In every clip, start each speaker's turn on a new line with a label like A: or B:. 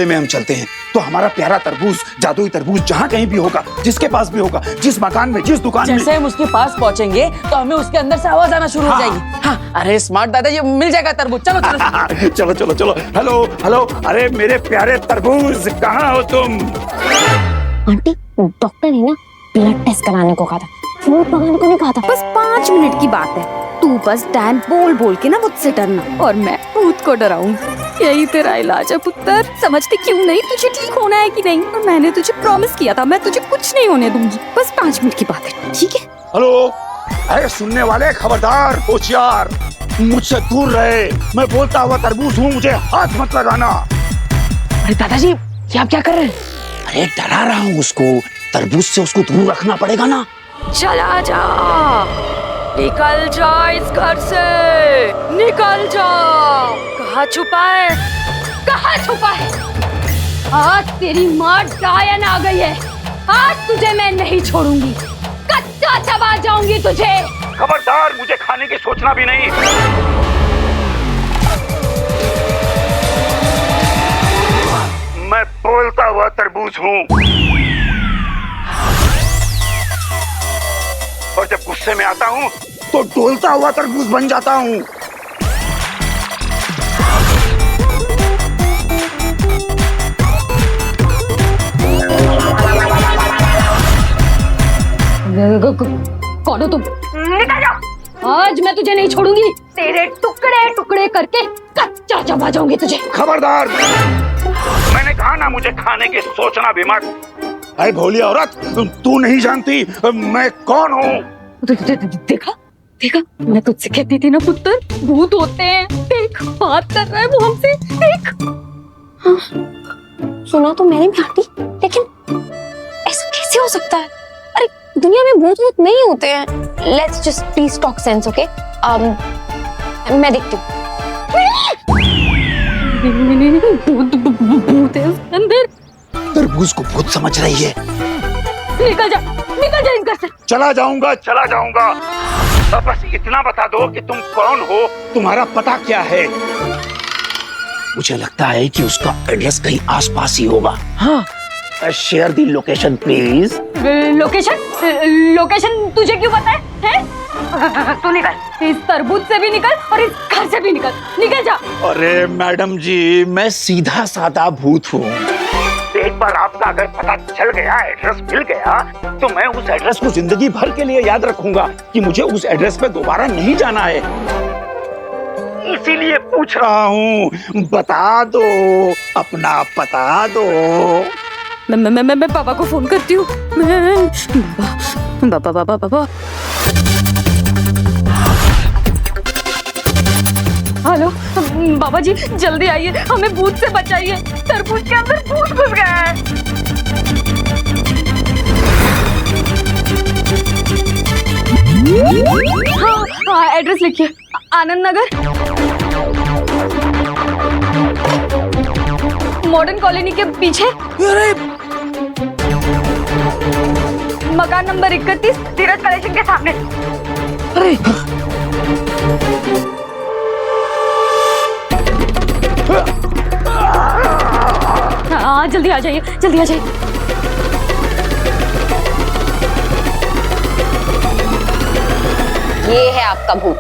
A: मेले में हम चलते हैं तो हमारा प्यारा तरबूज, जादुई तरबूज जहाँ कहीं भी होगा, जिसके पास भी होगा, जिस मकान में, जिस दुकान में,
B: जैसे हम उसके पास पहुंचेंगे तो हमें उसके अंदर से आवाज आना शुरू हो जाएगी। हाँ, अरे स्मार्ट दादाजी, मिल जाएगा तरबूज। चलो चलो
A: चलो चलो चलो। हेलो हेलो, अरे मेरे प्यारे तरबूज, कहाँ हो तुम?
C: आंटी, डॉक्टर ने ना ब्लड टेस्ट कराने को कहा था, फ्रूट मंगाने को नहीं कहा था।
D: बस 5 मिनट की बात है। तू बस डैन बोल बोल के ना मुझसे डरना और मैं भूत को डराऊंगी। यही तेरा इलाज है पुत्र। समझते क्यों नहीं? तुझे ठीक होना है कि नहीं? और मैंने तुझे प्रॉमिस किया था, मैं तुझे कुछ नहीं होने दूंगी। बस 5 मिनट की बात है, ठीक है?
A: हेलो, अरे सुनने वाले खबरदार, होशियार, मुझसे दूर रहे। मैं बोलता हुआ तरबूज हूँ, मुझे हाथ मत लगाना।
B: अरे दादाजी, ये आप क्या कर रहे हैं?
A: अरे डरा रहा हूँ उसको, तरबूज से उसको दूर रखना पड़ेगा ना।
D: चला जा, निकल जा इस घर से, निकल जा। कहाँ छुपा है? कहाँ छुपा है? आज तेरी माँ डायन आ गई है। आज तुझे मैं नहीं छोड़ूंगी, कच्चा चबा जाऊंगी तुझे।
A: खबरदार, मुझे खाने की सोचना भी नहीं। मैं बोलता हुआ तरबूज हूँ और जब गुस्से में आता हूँ तो डोलता हुआ तरबूज बन जाता हूँ।
D: कौन हो तुम? निकल जाओ, आज मैं तुझे नहीं छोड़ूंगी। तेरे टुकड़े टुकड़े करके कच्चा चबा जाऊंगी तुझे।
A: खबरदार, मैंने कहा ना मुझे खाने की सोचना भी मत। अरे भोली औरत, तू नहीं जानती मैं कौन हूँ।
D: देखा देखा, मैं तुझसे कहती थी ना पुत्र, भूत होते हैं। देख, बात कर रहा है वो हमसे, देख।
C: हाँ, सुना तो मैंने भी आंटी, लेकिन ऐसा कैसे हो सकता है? अरे दुनिया में भूत वूत नहीं होते हैं। Let's just please talk sense, okay? मैं देखती हूँ।
D: भूत है उसके अंदर।
A: तरबूज को भूत समझ रही है।
D: निकल जा इस घर से।
A: चला जाऊंगा, चला जाऊंगा। अब बस इतना बता दो कि तुम कौन हो, तुम्हारा पता क्या है। मुझे लगता है कि उसका एड्रेस कहीं आसपास ही होगा।
B: हाँ,
A: share the location please.
D: Location तुझे क्यों पता है? तू निकल, इस तरबूज से भी निकल और इस घर से भी निकल जा।
A: अरे मैडम जी, मैं सीधा साधा भूत हूँ। एक बार आपका अगर पता चल गया, एड्रेस मिल गया, तो मैं उस एड्रेस को जिंदगी भर के लिए याद रखूंगा कि मुझे उस एड्रेस पे दोबारा नहीं जाना है। इसीलिए पूछ रहा हूँ, बता दो, अपना पता दो।
D: मैं पापा को फोन करती हूँ। बाबा। हेलो बाबा जी, जल्दी आइए, हमें भूत से बचाइए। तरबूज के अंदर भूत घुस गया है। हाँ, एड्रेस लिखिए, आनंद नगर, मॉडर्न कॉलोनी के पीछे, मकान नंबर 31, धीरज कलेक्शन के सामने।
B: अरे
D: हाँ, जल्दी आ जाइए, जल्दी आ जाइए।
C: ये है आपका भूत।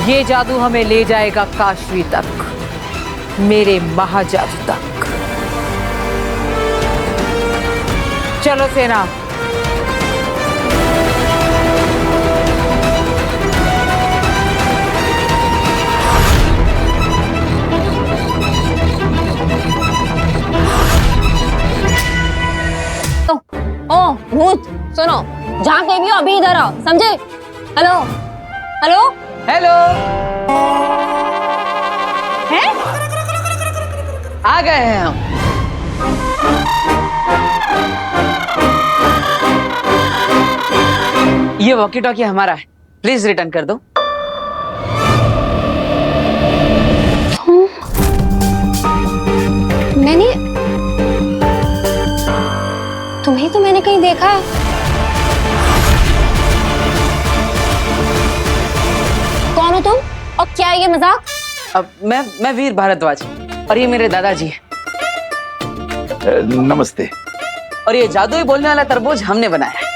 B: ये जादू हमें ले जाएगा काशी तक, मेरे महाजादू तक। चलो सेना।
C: ओ भूत, सुनो, जहाँ कहीं भी हो अभी इधर आओ, समझे? हेलो हेलो
B: हेलो,
C: है?
B: आ गए हैं हम। ये वॉकी टॉकी हमारा है, प्लीज रिटर्न कर दो।
C: मैंने तुम्हें तो मैंने कहीं देखा है। तुम? और क्या है ये मजाक?
B: अब मैं वीर भारद्वाज और ये मेरे दादाजी हैं।
A: नमस्ते।
B: और ये जादुई बोलने वाला तरबूज हमने बनाया है।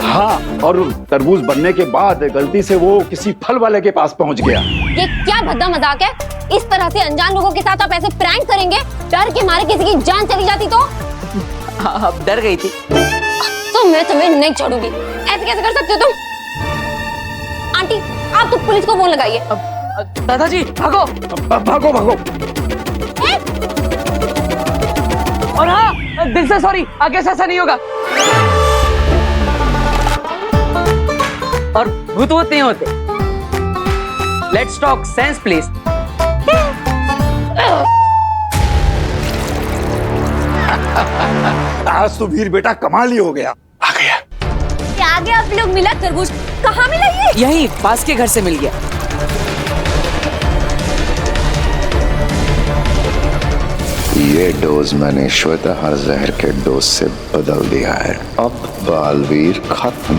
A: हाँ, और तरबूज बनने के बाद गलती से वो किसी फल वाले के पास पहुंच गया।
C: ये क्या भद्दा मजाक है? इस तरह से अनजान लोगों के साथ आप ऐसे प्रैंक करेंगे? डर के मारे किसी की जान चली जाती तो?
B: अब डर गई थी।
C: तो मैं तुम्हें नहीं छोड़ूंगी। ऐसे कैसे कर सकते हो तुम? आंटी, आप तो पुलिस को फोन लगाइए।
B: दादाजी भागो।
A: भागो भागो।
B: और हाँ, दिल से सॉरी, आगे से ऐसा नहीं होगा। और भूत नहीं होते। Let's talk sense please.
A: आज तो वीर बेटा कमाल ही हो गया। आ गया।
C: क्या आगे आप लोग मिला तरबूज? कहाँ मिला ये?
B: यहीं पास के घर से मिल गया।
E: ये डोज मैंने श्वेताहार जहर के डोज से बदल दिया है। अब बालवीर खत्म।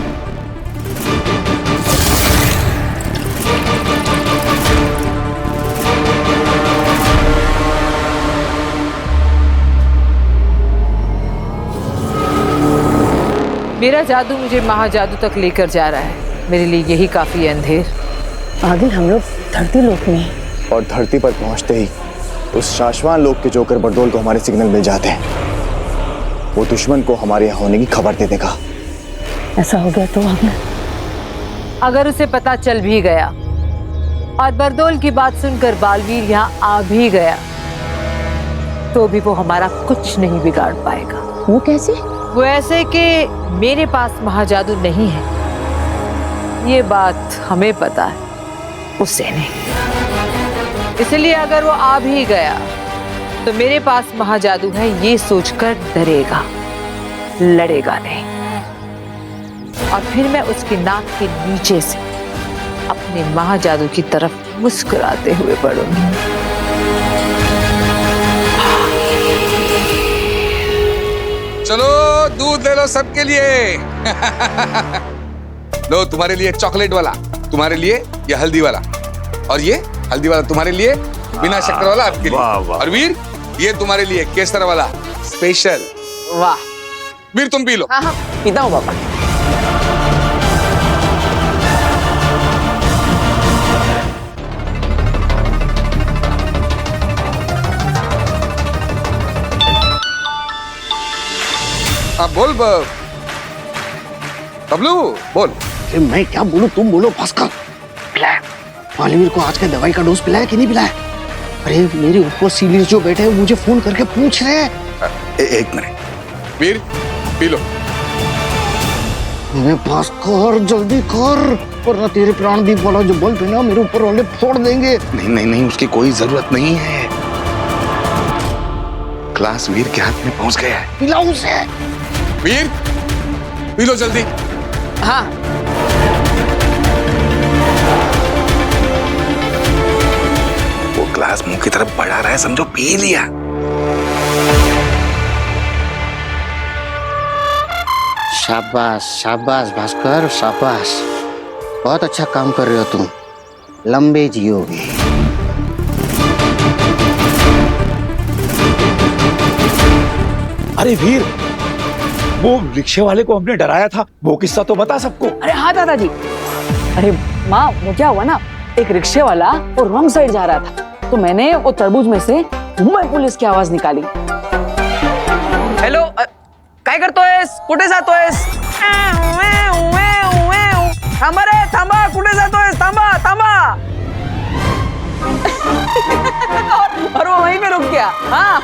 D: मेरा जादू मुझे महाजादू तक लेकर जा रहा है। मेरे लिए यही काफी है अंधेर।
B: आगे हम लोग धरती लोक में हैं।
F: और धरती पर पहुंचते ही उस शाश्वान लोक के जोकर बरदोल को हमारे सिग्नल मिल जाते हैं। वो दुश्मन को हमारे यहाँ होने की खबर दे देगा।
B: ऐसा हो गया तो हमने
D: अगर उसे पता चल भी गया और बरदोल की बात सुनकर बालवीर यहाँ आ भी गया तो भी वो हमारा कुछ नहीं बिगाड़ पाएगा।
B: वो कैसे?
D: वो ऐसे कि मेरे पास महाजादू नहीं है, ये बात हमें पता है, उसे नहीं। इसलिए अगर वो आ भी गया तो मेरे पास महाजादू है ये सोचकर डरेगा, लड़ेगा नहीं। और फिर मैं उसकी नाक के नीचे से अपने महाजादू की तरफ मुस्कुराते हुए बढ़ूंगी।
G: चलो दूध ले लो सबके लिए। लो तुम्हारे लिए चॉकलेट वाला, तुम्हारे लिए ये हल्दी वाला, और ये हल्दी वाला तुम्हारे लिए, बिना शक्कर वाला आपके लिए।
A: वाह, वाह।
G: और वीर ये तुम्हारे लिए केसर वाला स्पेशल।
B: वाह।
G: वीर तुम पी लो।
B: हाँ हाँ पीता हूँ पापा।
G: अब बोल बबलू बोल।
H: अरे मैं क्या बोलूं, तुम बोलो। भास्कर, पिलाया मालवीर को आज का दवाई का डोज पिलाया कि नहीं पिलाया? अरे मेरे ऊपर सीनियर जो बैठे हैं मुझे फोन करके पूछ रहे हैं।
G: एक मिनट वीर पी लो।
H: मैं भास्कर जल्दी कर, वरना तेरे प्राणदीप वाला जो बल्ब है ना मेरे ऊपर वाले फोड़ देंगे।
G: नहीं नहीं नहीं, उसकी कोई जरूरत नहीं है। क्लास वीर के हाथ में पहुंच गया है।
H: पिलाओ उसे।
G: वीर पी लो जल्दी।
B: हाँ
G: वो ग्लास मुंह की तरफ बढ़ा रहा है, समझो पी लिया।
H: शाबाश शाबाश भास्कर, शाबाश। बहुत अच्छा काम कर रहे हो तुम। लंबे जियोगे।
A: अरे वीर, वो रिक्शे वाले को हमने डराया था, वो किस्सा तो बता सबको।
B: अरे हाँ दादाजी। अरे माँ, वो क्या हुआ ना, एक रिक्शे वाला वो रॉन्ग साइड जा रहा था तो मैंने वो तरबूज में से मुंबई पुलिस की आवाज निकाली। हेलो, काय करतोयस? कुठे जातोयस? थांबा रे थांबा, कुठे जातोयस? थांबा थांबा। और वो वहीं पे रुक गया। हाँ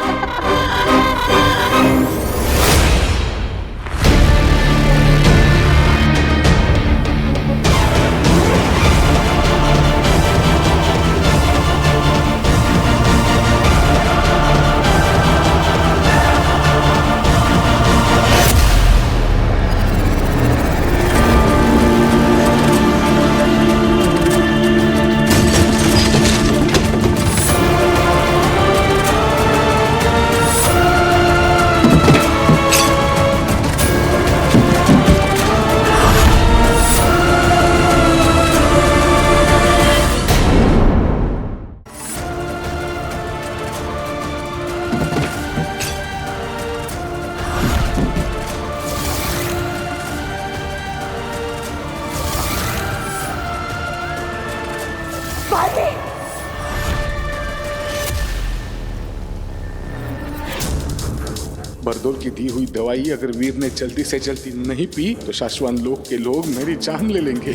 I: बरदोल की दी हुई दवाई अगर वीर ने जल्दी से जल्दी नहीं पी तो शाश्वत लोक के लोग मेरी जान ले लेंगे।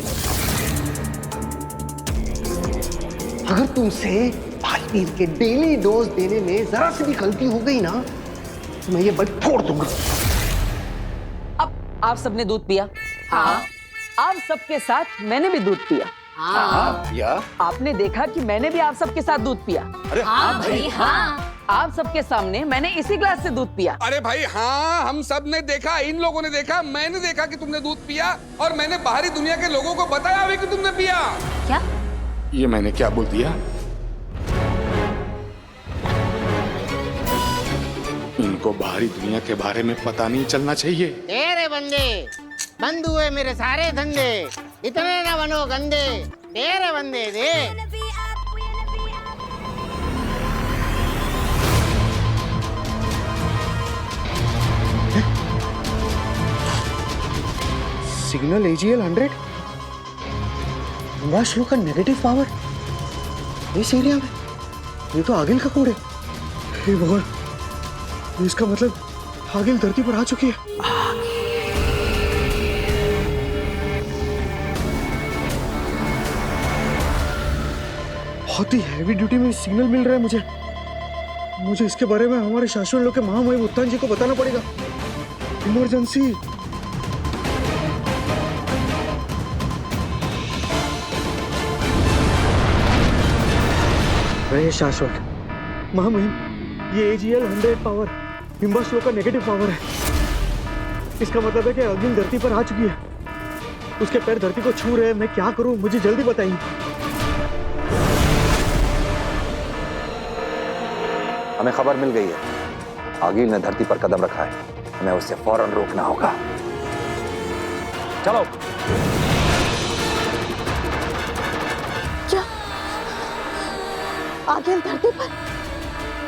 H: अगर तुमसे बालवीर के डेली डोज देने में जरा सी भी गलती हो गई ना तो मैं ये बल्ब फोड़ दूंगा।
B: अब आप सबने दूध पिया? हाँ। आप सबके साथ मैंने भी दूध पिया।
A: हाँ भैया।
B: आपने देखा कि मैंने भी आप सबके साथ दूध पिया।
A: अरे हाँ भाई
D: हाँ।
B: आप सबके सामने मैंने इसी ग्लास से दूध पिया।
G: अरे भाई हाँ, हम सब ने देखा, इन लोगों ने देखा, मैंने देखा कि तुमने दूध पिया और मैंने बाहरी दुनिया के लोगों को बताया भी कि तुमने पिया।
D: क्या?
I: ये मैंने क्या बोल दिया? इनको बाहरी दुनिया के बारे में पता नहीं चलना चाहिए।
J: तेरे बंदे बंद हुए मेरे सारे धंधे, इतने न बनो गंदे, तेरे बंदे दे।
H: सिग्नल AGL 100 हिमाश्लो का नेगेटिव पावर इस एरिया में। ये तो आगिल का कोड है। हे भगवान, इसका मतलब आगिल धरती पर आ चुकी है। बहुत ही हैवी ड्यूटी में सिग्नल मिल रहा है मुझे इसके बारे में हमारे शाश्वत लोक के महामहिम उत्तान जी को बताना पड़ेगा। इमरजेंसी। अरे शाश्वत महामहिम, ये AGL 100 पावर हिम्बाश्लो का नेगेटिव पावर है। इसका मतलब है कि अग्नि धरती पर आ चुकी है। उसके पैर धरती को छू रहे हैं। मैं क्या करूं, मुझे जल्दी बताइए।
E: हमें खबर मिल गई है, आगिल ने धरती पर कदम रखा है, हमें उससे फौरन रोकना होगा। चलो।
K: आगिल धरती पर?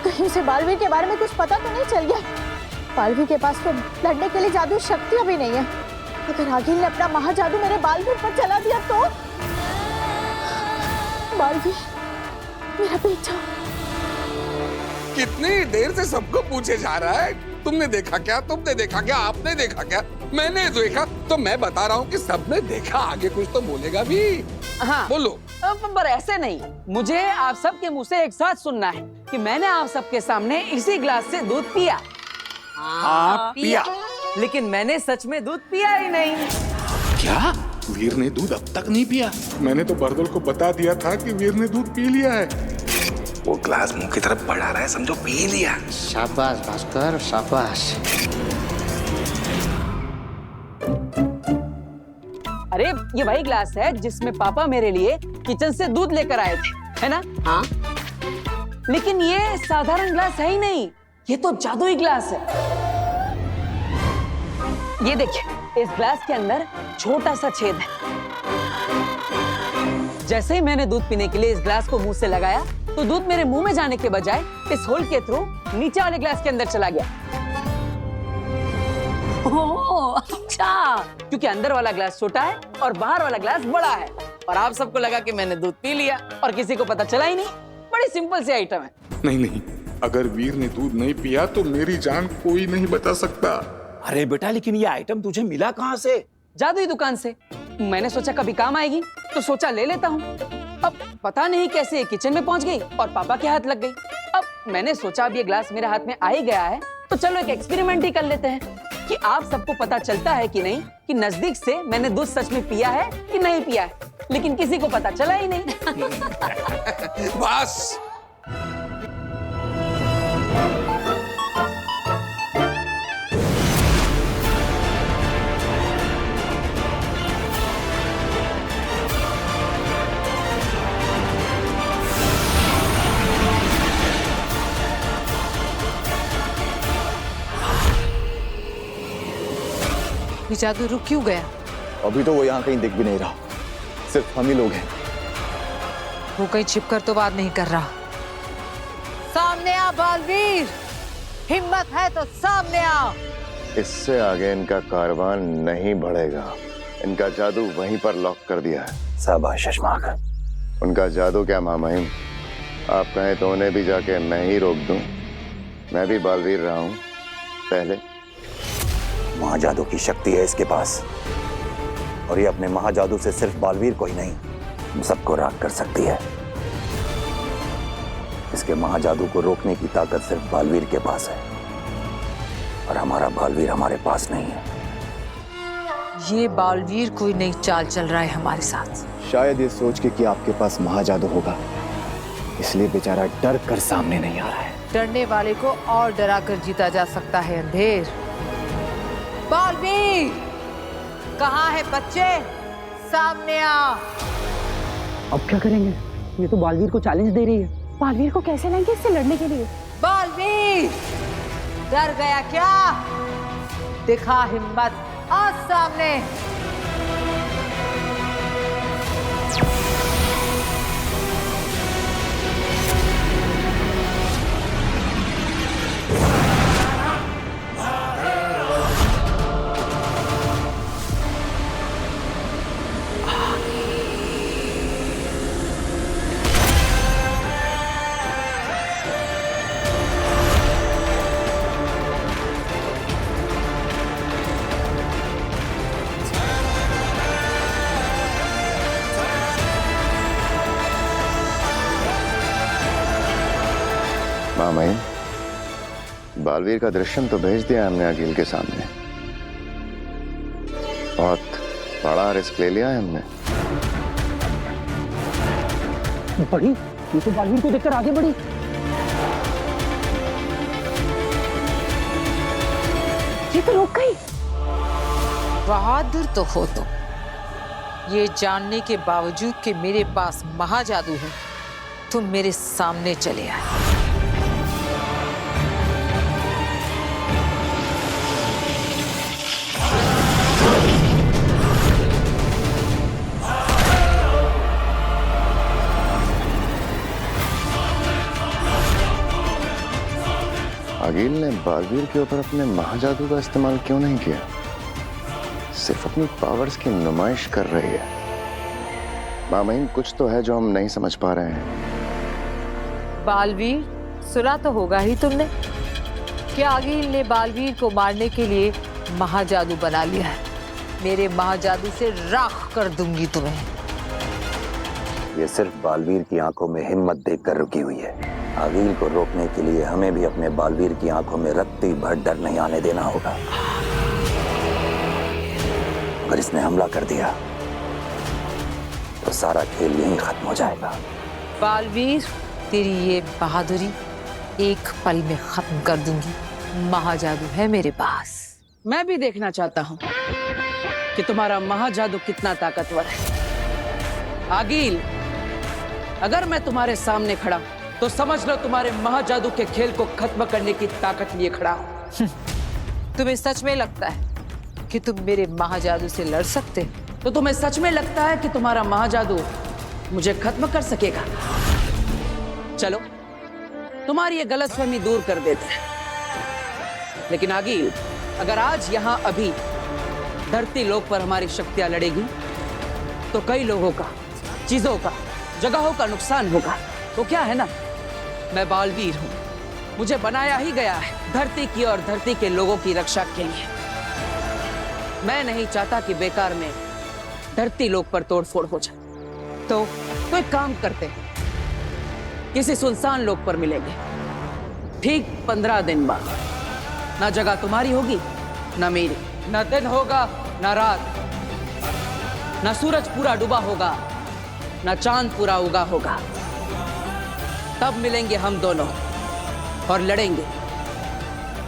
K: कहीं से बालवीर के बारे में कुछ पता तो नहीं चल गया? बालवीर के पास तो लड़ने के लिए जादू शक्तियां भी नहीं है। अगर आगिल ने अपना महाजादू मेरे बालवीर पर चला दिया तो? बालवीर, मेरा बेटा।
G: कितनी देर से सबको पूछे जा रहा है, तुमने देखा क्या, तुमने देखा क्या, आपने देखा क्या? मैंने देखा तो मैं बता रहा हूँ कि सबने देखा। आगे कुछ तो बोलेगा भी।
B: हाँ
G: बोलो।
B: पर ऐसे नहीं, मुझे आप सबके मुंह से एक साथ सुनना है कि मैंने आप सबके सामने इसी ग्लास से दूध पिया।
A: हाँ पिया।
B: लेकिन मैंने सच में दूध पिया ही नहीं।
I: क्या? वीर ने दूध अब तक नहीं पिया? मैंने तो बरदोल को बता दिया था कि वीर ने दूध पी लिया है।
G: वो ग्लास मुंह की तरफ बढ़ा रहा है, समझो पी लिया।
J: शाबाश भास्कर, शाबाश।
B: अरे ये वही ग्लास है जिसमें पापा मेरे लिए किचन से दूध लेकर आए थे, है ना?
D: हाँ।
B: लेकिन ये साधारण ग्लास है ही नहीं, ये तो जादुई ग्लास है। ये देखिए, इस ग्लास के अंदर छोटा सा छेद है। जैसे ही मैंने दूध पीने के लिए इस ग्लास को मुंह से लगाया तो दूध मेरे मुंह में जाने के बजाय इस होल के थ्रू नीचे वाले ग्लास के अंदर चला गया।
D: ओह, अच्छा।
B: क्योंकि अंदर वाला ग्लास छोटा है और बाहर वाला ग्लास बड़ा है। और आप सबको लगा कि मैंने दूध पी लिया और किसी को पता चला ही नहीं। बड़ी सिंपल सी आइटम है।
I: नहीं, अगर वीर ने दूध नहीं पिया तो मेरी जान कोई नहीं बचा सकता।
A: अरे बेटा, लेकिन ये आइटम तुझे मिला कहाँ से?
B: जादुई दुकान से। मैंने सोचा कभी काम आएगी तो सोचा ले लेता हूँ। अब पता नहीं कैसे किचन में पहुंच गई और पापा के हाथ लग गई। अब मैंने सोचा अब ये ग्लास मेरे हाथ में आ ही गया है तो चलो एक एक्सपेरिमेंट ही कर लेते हैं कि आप सबको पता चलता है कि नहीं कि नजदीक से मैंने दूध सच में पिया है कि नहीं पिया है। लेकिन किसी को पता चला ही नहीं।
G: बस।
D: ये जादू रुक क्यों गया?
F: अभी तो वो यहाँ कहीं दिख भी नहीं रहा, सिर्फ हम ही लोग हैं।
D: वो कहीं छिपकर तो बात नहीं कर रहा। सामने आ बालवीर, हिम्मत है तो सामने आ।
E: इससे आगे इनका कारवां नहीं बढ़ेगा। इनका जादू वहीं पर लॉक कर दिया है। शाबाश शशमाक। उनका जादू क्या महामहिम, आप कहें तो उन्हें भी जाके मैं ही रोक दूं। मैं भी बालवीर रहा हूं, पहले
F: महाजादू की शक्ति है इसके पास, और ये अपने महाजादू से सिर्फ बालवीर को ही नहीं, हम सबको राख कर सकती है। इसके महाजादू को रोकने की ताकत सिर्फ बालवीर के पास है, और हमारा बालवीर हमारे पास नहीं है।
D: ये बालवीर कोई नई चाल चल रहा है हमारे साथ।
F: शायद ये सोच के कि आपके पास महाजादू होगा, इसलिए बेचारा डर कर सामने नहीं आ रहा है।
D: डरने वाले को और डरा कर जीता जा सकता है अंधेर। बालवीर कहाँ है बच्चे? सामने आ।
B: अब क्या करेंगे? ये तो बालवीर को चैलेंज दे रही है।
K: बालवीर को कैसे लाएंगे इससे लड़ने के लिए?
D: बालवीर डर गया क्या? दिखा हिम्मत, आ सामने।
E: मामाई, बालवीर का दृश्यम तो भेज दिया हमने अखिल के सामने। बहुत बड़ा रिस्क ले लिया है हमने।
B: बढ़ी, ये तो बालवीर को देखकर आगे बढ़ी।
K: ये तो रुक गई।
D: बहादुर तो हो तुम, ये जानने के बावजूद कि मेरे पास महाजादू है, तुम मेरे सामने चले आए।
E: अखिल ने बालवीर के ऊपर अपने महाजादू का इस्तेमाल क्यों नहीं किया? सिर्फ अपनी पावर्स की नुमाइश कर रही है। मामाइन, कुछ तो है जो हम नहीं समझ पा रहे हैं।
D: बालवीर, सुना तो होगा ही तुमने कि अखिल ने बालवीर को मारने के लिए महाजादू बना लिया है। मेरे महाजादू से राख कर दूंगी तुम्हें।
F: ये सिर्फ बालवीर की आंखों में हिम्मत देखकर रुकी हुई है। अखिल को रोकने के लिए हमें भी अपने बालवीर की आंखों में रत्ती भर डर नहीं आने देना होगा। अगर इसने हमला कर दिया तो सारा खेल यहीं खत्म हो जाएगा।
D: बालवीर, तेरी ये बहादुरी एक पल में खत्म कर दूंगी। महाजादू है मेरे पास।
B: मैं भी देखना चाहता हूँ कि तुम्हारा महाजादू कितना ताकतवर है। अखिल, अगर मैं तुम्हारे सामने खड़ा तो समझ लो तुम्हारे महाजादू के खेल को खत्म करने की ताकत लिए खड़ा हूं।
D: तुम्हें सच में लगता है कि तुम मेरे महाजादू से लड़ सकते?
B: तो तुम्हें सच में लगता है कि तुम्हारा महाजादू मुझे खत्म कर सकेगा? चलो, तुम्हारी ये गलतफहमी दूर कर देते हैं। लेकिन अखिल, अगर आज यहां अभी धरती लोक पर हमारी शक्तियां लड़ेगी तो कई लोगों का, चीजों का, जगहों का नुकसान होगा। तो क्या है ना, मैं बालवीर हूं, मुझे बनाया ही गया है धरती की और धरती के लोगों की रक्षा के लिए। मैं नहीं चाहता कि बेकार में धरती लोक पर तोड़फोड़ हो जाए। तो एक काम करते हैं, किसी सुनसान लोक पर मिलेंगे ठीक 15 दिन बाद। ना जगह तुम्हारी होगी ना मेरी, ना दिन होगा ना रात, ना सूरज पूरा डूबा होगा ना चांद पूरा उगा होगा। तब मिलेंगे हम दोनों और लड़ेंगे,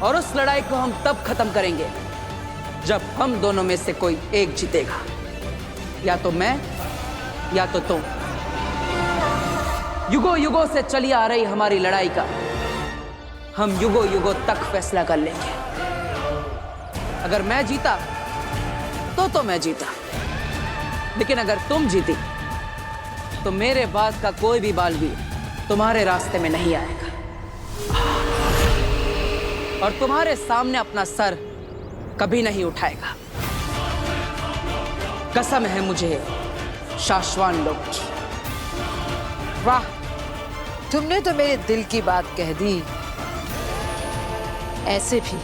B: और उस लड़ाई को हम तब खत्म करेंगे जब हम दोनों में से कोई एक जीतेगा। या तो मैं या तो तुम। युगों युगों से चली आ रही हमारी लड़ाई का हम युगों युगों तक फैसला कर लेंगे। अगर मैं जीता तो मैं जीता, लेकिन अगर तुम जीती तो मेरे बाद का कोई भी बालवीर तुम्हारे रास्ते में नहीं आएगा और तुम्हारे सामने अपना सर कभी नहीं उठाएगा। कसम है मुझे शाश्वान लोक की।
D: वाह, तुमने तो मेरे दिल की बात कह दी। ऐसे भी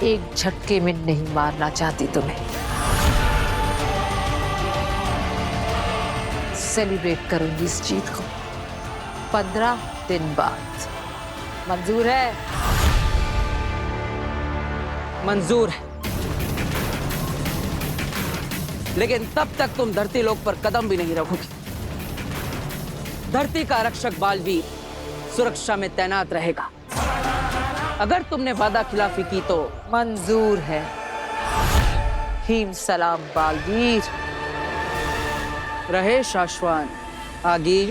D: एक झटके में नहीं मारना चाहती तुम्हें। सेलिब्रेट करूंगी इस जीत को 15 दिन बाद। मंजूर है?
B: मंजूर है, लेकिन तब तक तुम धरती लोक पर कदम भी नहीं रखोगी। धरती का रक्षक बालवीर सुरक्षा में तैनात रहेगा। अगर तुमने वादा खिलाफी की तो
D: मंजूर है। हीम सलाम बालवीर।
B: रहे शाश्वान आगील।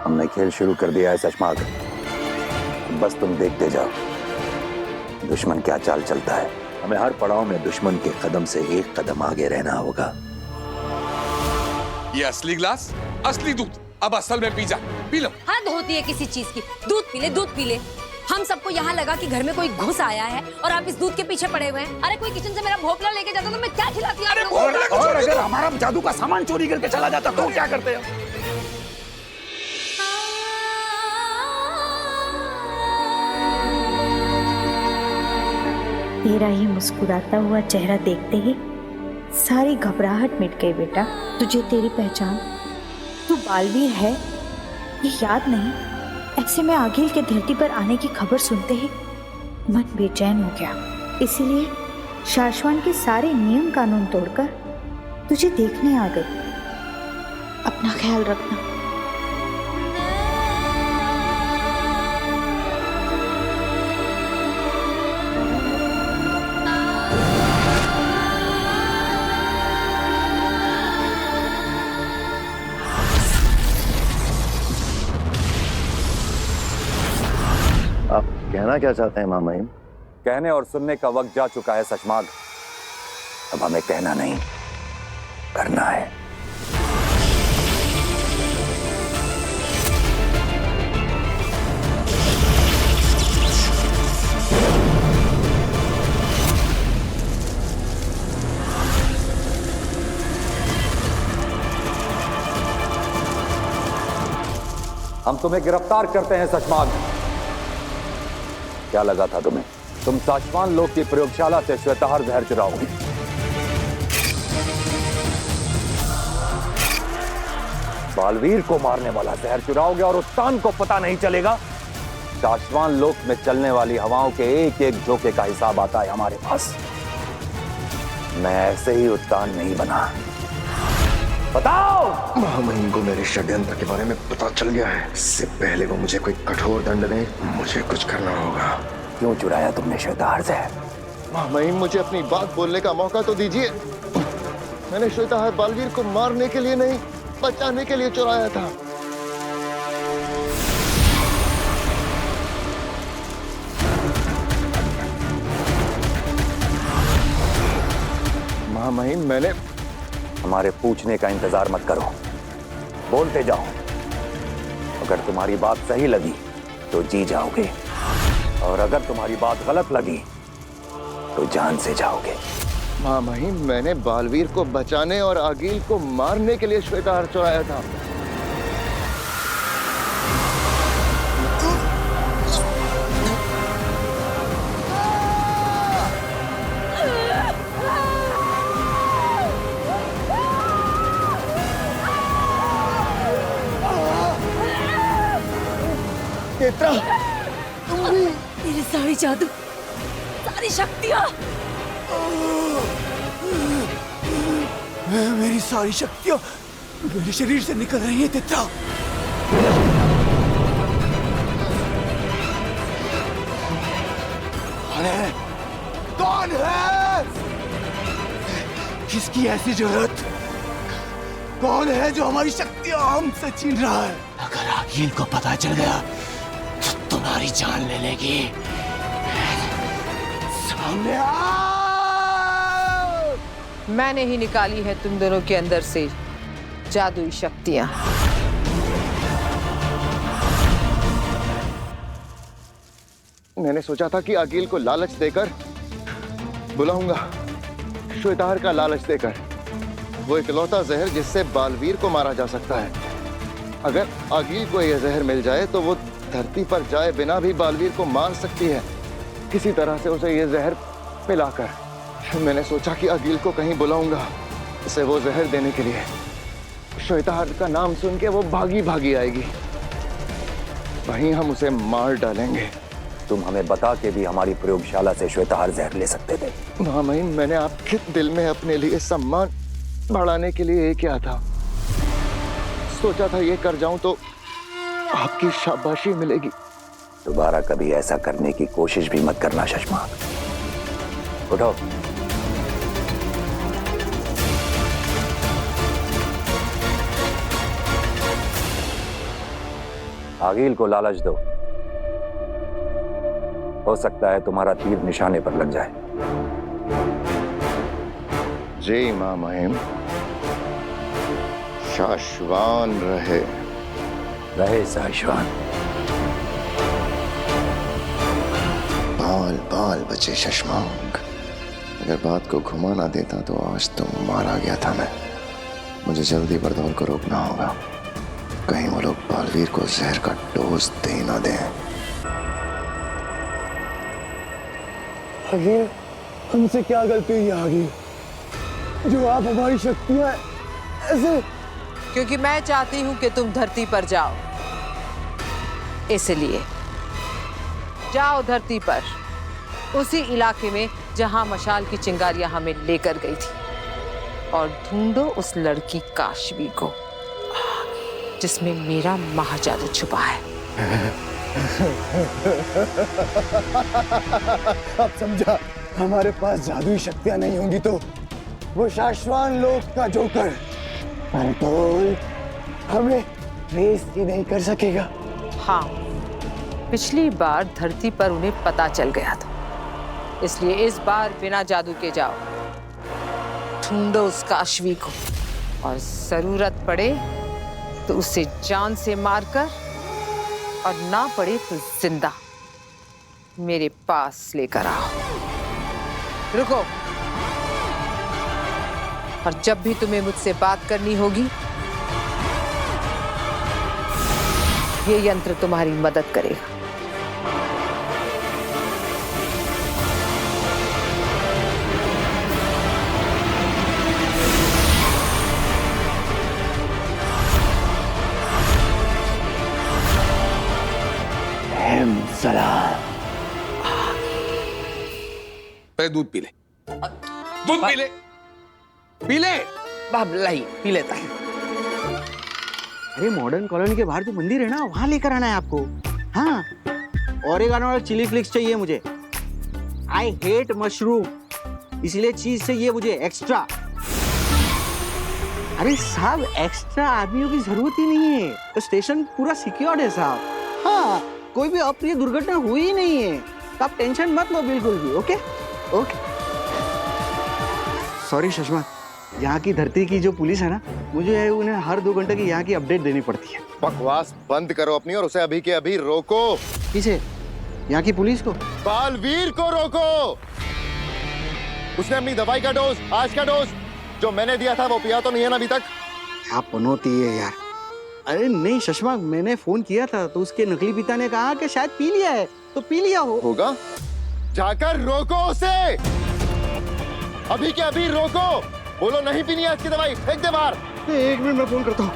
F: हमने खेल शुरू कर दिया है चश्माग, बस तुम देखते जाओ दुश्मन क्या चाल चलता है। हमें हर पड़ाव में दुश्मन के कदम से एक कदम आगे रहना होगा।
G: ये असली ग्लास, असली दूध, अब असल में पी जा, पी लो।
L: हद होती है किसी चीज की। दूध पी ले, दूध पी ले। हम सबको यहाँ लगा कि घर में कोई घुस आया है और आप इस दूध के पीछे पड़े हुए हैं। अरे कोई किचन से मेरा भोपला लेके जाता तो मैं क्या खिलाती?
A: और अगर हमारा जादू का सामान चोरी करके चला जाता तो क्या करते हैं?
K: तेरा ही मुस्कुराता हुआ चेहरा देखते ही सारी घबराहट मिट गई बेटा। तुझे तेरी पहचान, तू बालवीर है, ये याद नहीं। ऐसे में आगिल के धरती पर आने की खबर सुनते ही मन बेचैन हो गया। इसीलिए शाश्वान के सारे नियम कानून तोड़कर तुझे देखने आ गई। अपना ख्याल रखना।
E: आप कहना क्या चाहते हैं मामा?
F: कहने और सुनने का वक्त जा चुका है सचमाग। अब हमें कहना नहीं, करना है। हम तुम्हें गिरफ्तार करते हैं सचमाग। क्या लगा था तुम्हें? तुम साशवान लोक की प्रयोगशाला से श्वेताहार जहर चुराओगे। बालवीर को मारने वाला जहर चुराओगे और उत्तान को पता नहीं चलेगा। साशवान लोक में चलने वाली हवाओं के एक एक झोंके का हिसाब आता है हमारे पास। मैं ऐसे ही उत्तान नहीं बना। बताओ।
E: महामहिम को मेरे षड्यंत्र के बारे में पता चल गया है। इससे पहले वो मुझे कोई कठोर दंड दे, मुझे कुछ करना होगा।
F: क्यों चुराया तुमने श्वेताहार जहर?
E: महामहिम मुझे अपनी बात बोलने का मौका तो दीजिए। मैंने श्वेताहार बालवीर को मारने के लिए नहीं, बचाने के लिए चुराया था। महामहिम मैंने
F: हमारे पूछने का इंतजार मत करो, बोलते जाओ। अगर तुम्हारी बात सही लगी तो जी जाओगे, और अगर तुम्हारी बात गलत लगी तो जान से जाओगे।
E: महामहिम मैंने बालवीर को बचाने और आगील को मारने के लिए श्वेताहार चुराया था।
L: तेरे सारी जादू, सारी शक्तियां,
H: मेरी सारी शक्तियां मेरे शरीर से निकल रही है तित्रा। कौन है? किसकी ऐसी जरूरत? कौन है जो हमारी शक्तियां हमसे छीन रहा है? अगर आगील को पता चल गया तो तुम्हारी जान ले लेगी। सामने आ!
D: मैंने ही निकाली है तुम दोनों के अंदर से जादुई शक्तियां।
E: मैंने सोचा था कि अकील को लालच देकर बुलाऊंगा, श्वेताहार का लालच देकर। वो इकलौता जहर जिससे बालवीर को मारा जा सकता है। अगर अकील को यह जहर मिल जाए तो वो धरती पर जाए बिना भी बालवीर को मार सकती है, किसी तरह से उसे यह जहर पिलाकर। मैंने सोचा कि अकील को कहीं बुलाऊंगा उसे वो जहर देने के लिए। श्वेताहार का नाम सुन के वो भागी भागी आएगी, वहीं हम उसे मार डालेंगे।
F: तुम हमें बता के भी हमारी प्रयोगशाला से श्वेताहार जहर ले सकते थे।
E: महामहिम, मैंने आपके दिल में अपने लिए सम्मान बढ़ाने के लिए किया था। सोचा था ये कर जाऊं तो आपकी शाबाशी मिलेगी।
F: दोबारा कभी ऐसा करने की कोशिश भी मत करना शशमाक। उठो। आगिल को लालच दो, हो सकता है तुम्हारा तीर निशाने पर लग जाए।
E: जय मां महिम, शाश्वान रहे।
F: रहे शाश्वान।
E: बाल बाल बचे शशमांक। अगर बात को घुमा ना देता तो आज तो मारा गया था मैं। मुझे जल्दी बरदौल को रोकना होगा, कहीं वो लोग बालवीर को जहर का डोज दे ना दें।
H: आगे हमसे क्या गलती हुई आगे जो आप हमारी शक्तियां ऐसे?
B: क्योंकि मैं चाहती हूँ कि तुम धरती पर जाओ, इसलिए जाओ धरती पर, उसी इलाके में जहां मशाल की चिंगारियां हमें लेकर गई थी, और ढूंढो उस लड़की काशवी को जिसमें मेरा महाजादू छुपा है।
H: अब समझा, हमारे पास जादुई शक्तियां नहीं होंगी तो वो शाश्वान लोक का जोकर बरदौल हमें रेस ही नहीं कर सकेगा।
B: हाँ, पिछली बार धरती पर उन्हें पता चल गया था, इसलिए इस बार बिना जादू के जाओ, ढूंढो उस काशवी को, और जरूरत पड़े तो उसे जान से मारकर, और ना पड़े तो जिंदा मेरे पास लेकर आओ। रुको, और जब भी तुम्हें मुझसे बात करनी होगी, ये यंत्र तुम्हारी मदद करेगा।
G: पहले दूध पी ले, दूध पी ले, पी ले।
J: लाई पी लेता है। अरे मॉडर्न कॉलोनी के बाहर जो मंदिर है ना, वहां लेकर आना है आपको। हाँ, ओरेगानो और चिली फ्लेक्स चाहिए मुझे। आई हेट मशरूम, इसलिए चीज चाहिए मुझे एक्स्ट्रा। अरे साहब, एक्स्ट्रा आदमियों की जरूरत ही नहीं है, तो स्टेशन पूरा सिक्योर्ड है साहब। हाँ, कोई भी अप्रिय दुर्घटना हुई ही नहीं है, तो आप टेंशन मत लो बिल्कुल भी। Okay okay. सॉरी सुषमा, यहाँ की धरती की जो पुलिस है ना, मुझे उन्हें हर 2 घंटे की यहाँ की अपडेट देनी पड़ती है।
E: बकवास बंद करो अपनी, और उसे अभी के अभी रोको।
J: किसे? यहाँ की पुलिस को?
E: बालवीर को रोको। उसने अपनी दवाई का डोज, आज का डोज जो मैंने दिया था, वो पिया तो नहीं है ना अभी तक?
J: क्या पनौती है यार। अरे नहीं सुषमा, मैंने फोन किया था तो उसके नकली पिता ने कहा कि शायद पी लिया है, तो पी लिया
E: होगा। जाकर रोको उसे, अभी के अभी रोको। बोलो नहीं पीनी है इसकी दवाई, फेंक दे बाहर।
H: 1 मिनट में फोन करता हूँ।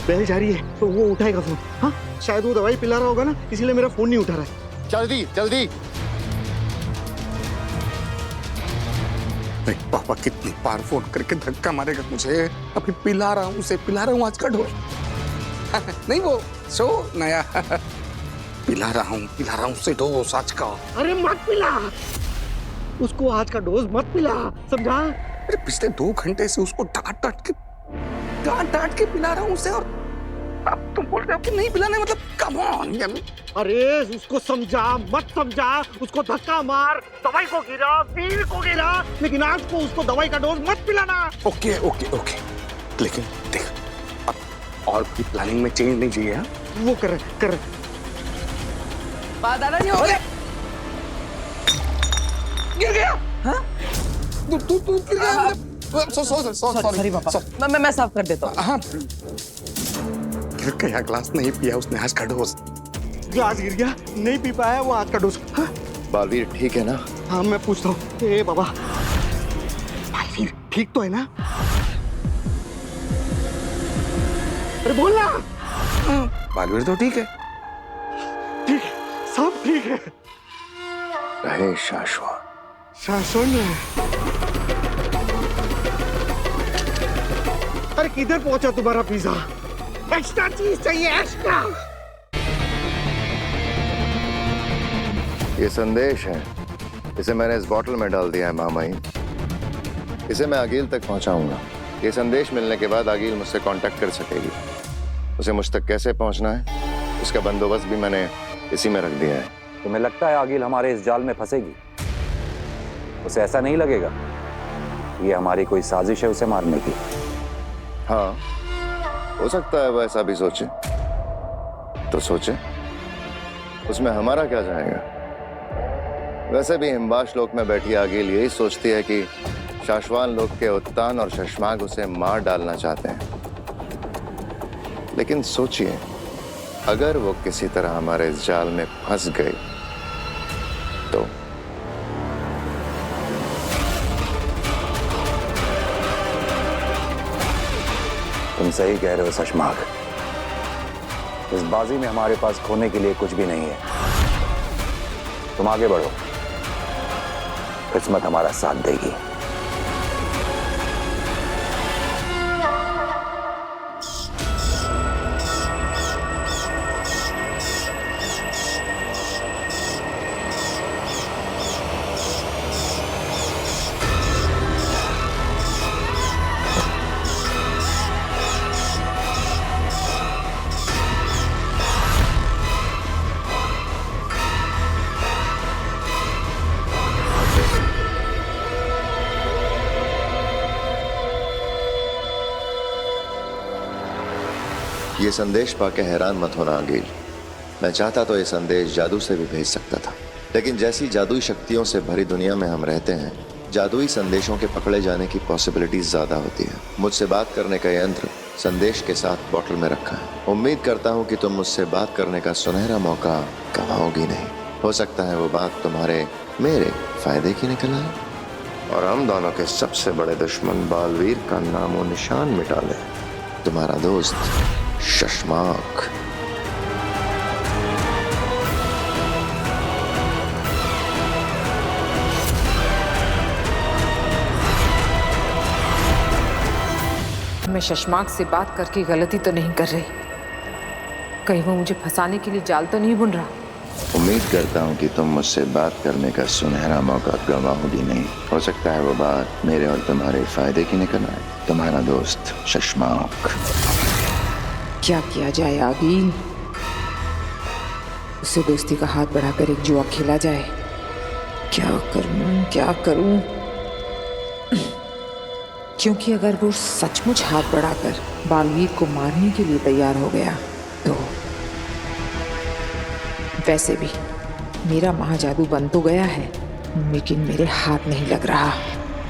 H: बेल जा रही है तो वो उठाएगा फोन। हाँ, शायद वो दवाई पिला रहा होगा ना, इसीलिए मेरा फोन नहीं उठा रहा है।
E: जल्दी जल्दी।
I: पापा कितनी बार फोन करके धक्का मारेगा मुझे। अभी पिला रहा हूँ उसे, पिला रहा हूँ आज का डोज। नहीं वो सो नया पिला रहा हूँ उसे डोज आज का।
H: अरे मत पिला उसको, आज का डोज मत पिला, समझा?
I: अरे पिछले 2 घंटे से उसको डांट डांट के पिला रहा हूँ उसे, और अब तुम बोल रहे हो कि नहीं पिलाना, मतलब कम ऑन यम्मी।
H: अरे उसको समझा मत समझा, उसको धक्का मार, दवाई को गिरा, वीर को गिरा, लेकिन आज को उसको दवाई का डोज मत पिलाना।
I: ओके ओके ओके, लेकिन देख, अब और भी प्लानिंग में चेंज नहीं चाहिए। हाँ?
H: वो कर
B: दादाजी हो गए।
I: गिर गया। हाँ? तू गिर गया।
B: सॉरी पापा, मैं साफ कर देता हूँ।
I: हाँ, गिर गया, ग्लास नहीं पिया उसने आज का डोज।
H: ग्लास गिर गया, नहीं पी पाया वो आज का डोज। हाँ?
E: बालवीर ठीक है ना?
H: हाँ मैं पूछता हूँ। ए बाबा, बालवीर ठीक तो है ना? अरे बोलना।
I: बालवीर तो ठीक है।
H: ठीक, सब ठीक है।
E: रहे शाश्वत।
H: अरे किधर पहुंचा तुम्हारा पिज्जा? एक्स्ट्रा चीज चाहिए, एक्स्ट्रा।
E: ये संदेश है, इसे मैंने इस बोतल में डाल दिया है मामाई। इसे मैं आगिल तक पहुंचाऊंगा। ये संदेश मिलने के बाद आगिल मुझसे कांटेक्ट कर सकेगी। उसे मुझ तक कैसे पहुंचना है, इसका बंदोबस्त भी मैंने इसी में रख दिया है।
F: तुम्हें लगता है आगिल हमारे इस जाल में फंसेगी? उसे ऐसा नहीं लगेगा ये हमारी कोई साजिश है उसे मारने की?
E: हाँ, हो सकता है वो ऐसा भी सोचे, तो सोचे, उसमें हमारा क्या जाएगा। वैसे भी हिमवाश लोक में बैठी आगिल यही सोचती है कि शाश्वान लोक के उत्तान और शशमाग उसे मार डालना चाहते हैं। लेकिन सोचिए, अगर वो किसी तरह हमारे इस जाल में फंस गई तो
F: तुम सही कह रहे हो शशमाग। इस बाजी में हमारे पास खोने के लिए कुछ भी नहीं है। तुम आगे बढ़ो, किस्मत हमारा साथ देगी।
E: ये संदेश पाके हैरान मत होना आगिल। मैं चाहता तो ये संदेश जादू से भी भेज सकता था, लेकिन जैसी जादुई शक्तियों से भरी दुनिया में हम रहते हैं, जादुई संदेशों के पकड़े जाने की पॉसिबिलिटी ज्यादा होती है। मुझसे बात करने का यंत्र संदेश के साथ बोतल में रखा है। उम्मीद करता हूँ कि तुम मुझसे बात करने का सुनहरा मौका गंवाओगी नहीं। हो सकता है वो बात तुम्हारे मेरे फायदे की निकल आए और हम दोनों के सबसे बड़े दुश्मन बालवीर का नामो निशान मिटा ले। तुम्हारा दोस्त शशमाक।
D: मैं शशमाक से बात करके गलती तो नहीं कर रही? कहीं वो मुझे फंसाने के लिए जाल तो नहीं बुन रहा?
E: उम्मीद करता हूँ कि तुम मुझसे बात करने का सुनहरा मौका गंवाओगी नहीं। हो सकता है वो बात मेरे और तुम्हारे फायदे की निकल आए। तुम्हारा दोस्त शशमाक।
D: क्या किया जाए आगिल? उससे दोस्ती का हाथ बढ़ाकर एक जुआ खेला जाए? क्या करूं? क्योंकि अगर वो सचमुच हाथ बढ़ाकर बालवीर को मारने के लिए तैयार हो गया तो वैसे भी मेरा महाजादू बन तो गया है, लेकिन मेरे हाथ नहीं लग रहा।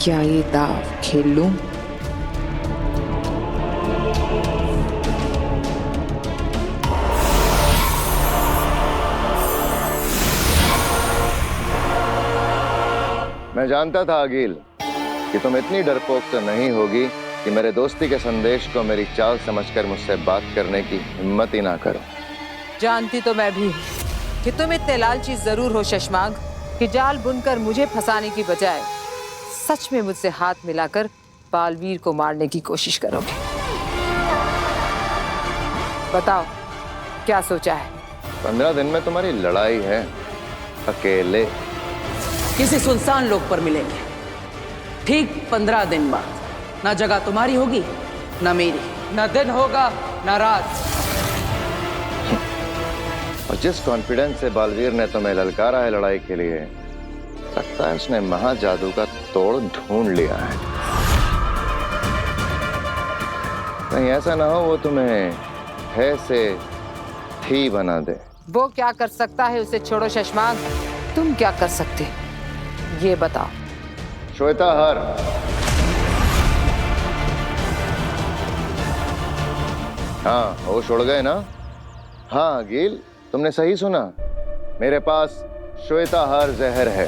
D: क्या ये दाव खेल लूं?
E: मैं जानता था आगिल कि तुम इतनी डरपोक तो नहीं होगी कि मेरे दोस्ती के संदेश को मेरी चाल समझकर मुझसे बात करने की हिम्मत ही ना करो।
D: जानती तो मैं भी कि तुम इतने लालची जरूर हो शशमाग कि जाल बुनकर मुझे फंसाने की बजाय सच में मुझसे हाथ मिलाकर बालवीर को मारने की कोशिश करोगे। बताओ क्या सोचा है?
E: 15 दिन में तुम्हारी लड़ाई है, अकेले।
B: किसी सुनसान लोक पर मिलेंगे, ठीक 15 दिन बाद। ना जगह तुम्हारी होगी ना मेरी, ना दिन होगा ना रात।
E: और जिस कॉन्फिडेंस से बालवीर ने तुम्हें ललकारा है लड़ाई के लिए, लगता है उसने महाजादू का तोड़ ढूंढ लिया है। नहीं ऐसा ना हो वो तुम्हें है से थी बना दे।
B: वो क्या कर सकता है उसे छोड़ो शशमांक, तुम क्या कर सकते ये बताओ।
E: श्वेता हर, हाँ होश उड़ गए ना? हाँ गिल, तुमने सही सुना, मेरे पास श्वेता हर जहर है,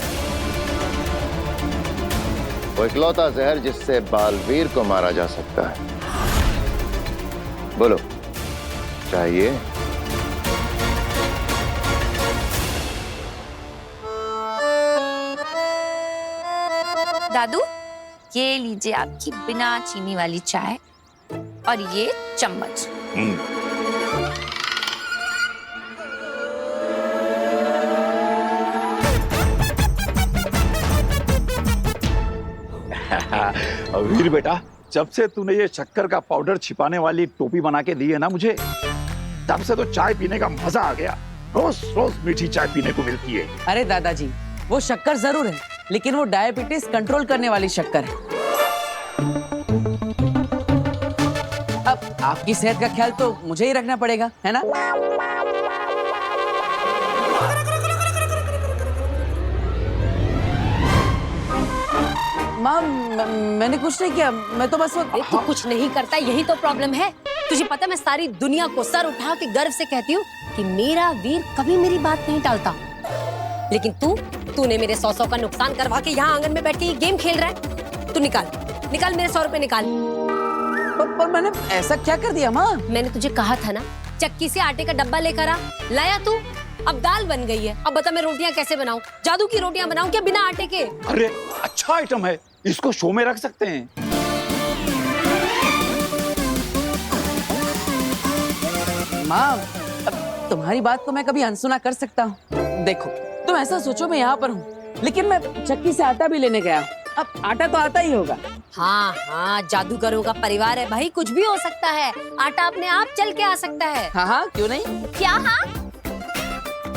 E: वो इकलौता जहर जिससे बालवीर को मारा जा सकता है। बोलो चाहिए?
L: दादू, ये लीजिए आपकी बिना चीनी वाली चाय और ये चम्मच।
A: वीर बेटा, जब से तूने ये शक्कर का पाउडर छिपाने वाली टोपी बना के दी है ना मुझे, तब से तो चाय पीने का मजा आ गया। रोज रोज मीठी चाय पीने को मिलती है।
B: अरे दादाजी, वो शक्कर जरूर है, लेकिन वो डायबिटीज कंट्रोल करने वाली शक्कर है। अब आपकी सेहत का ख्याल तो मुझे ही रखना पड़ेगा, है ना? माँ, मैंने कुछ नहीं किया, मैं तो बस
L: तू कुछ नहीं करता, यही तो प्रॉब्लम है। तुझे पता, मैं सारी दुनिया को सर उठा के गर्व से कहती हूँ कि मेरा वीर कभी मेरी बात नहीं टालता, लेकिन तूने मेरे 100 का नुकसान करवा के यहाँ आंगन में बैठ के ये गेम खेल रहा है। तू निकाल मेरे 100 रुपए निकाल।
B: पर मैंने ऐसा क्या कर दिया माँ?
L: मैंने तुझे कहा था ना, चक्की से आटे का डब्बा लेकर आ, लाया तू। अब दाल बन गई है, अब बता मैं रोटियां कैसे बनाऊं? जादू की रोटियां बनाऊं क्या बिना आटे के?
A: अरे अच्छा आइटम है, इसको शो में रख सकते हैं।
B: माँ, अब तुम्हारी बात को मैं कभी अनसुना कर सकता हूँ। देखो, तुम ऐसा सोचो मैं यहाँ पर हूँ, लेकिन मैं चक्की से आटा भी लेने गया हूँ। अब आटा तो आता ही होगा।
L: हाँ, जादूगरों का परिवार है भाई, कुछ भी हो सकता है। आटा अपने आप चल के आ सकता है।
B: हाँ, क्यों नहीं?
L: क्या हाँ?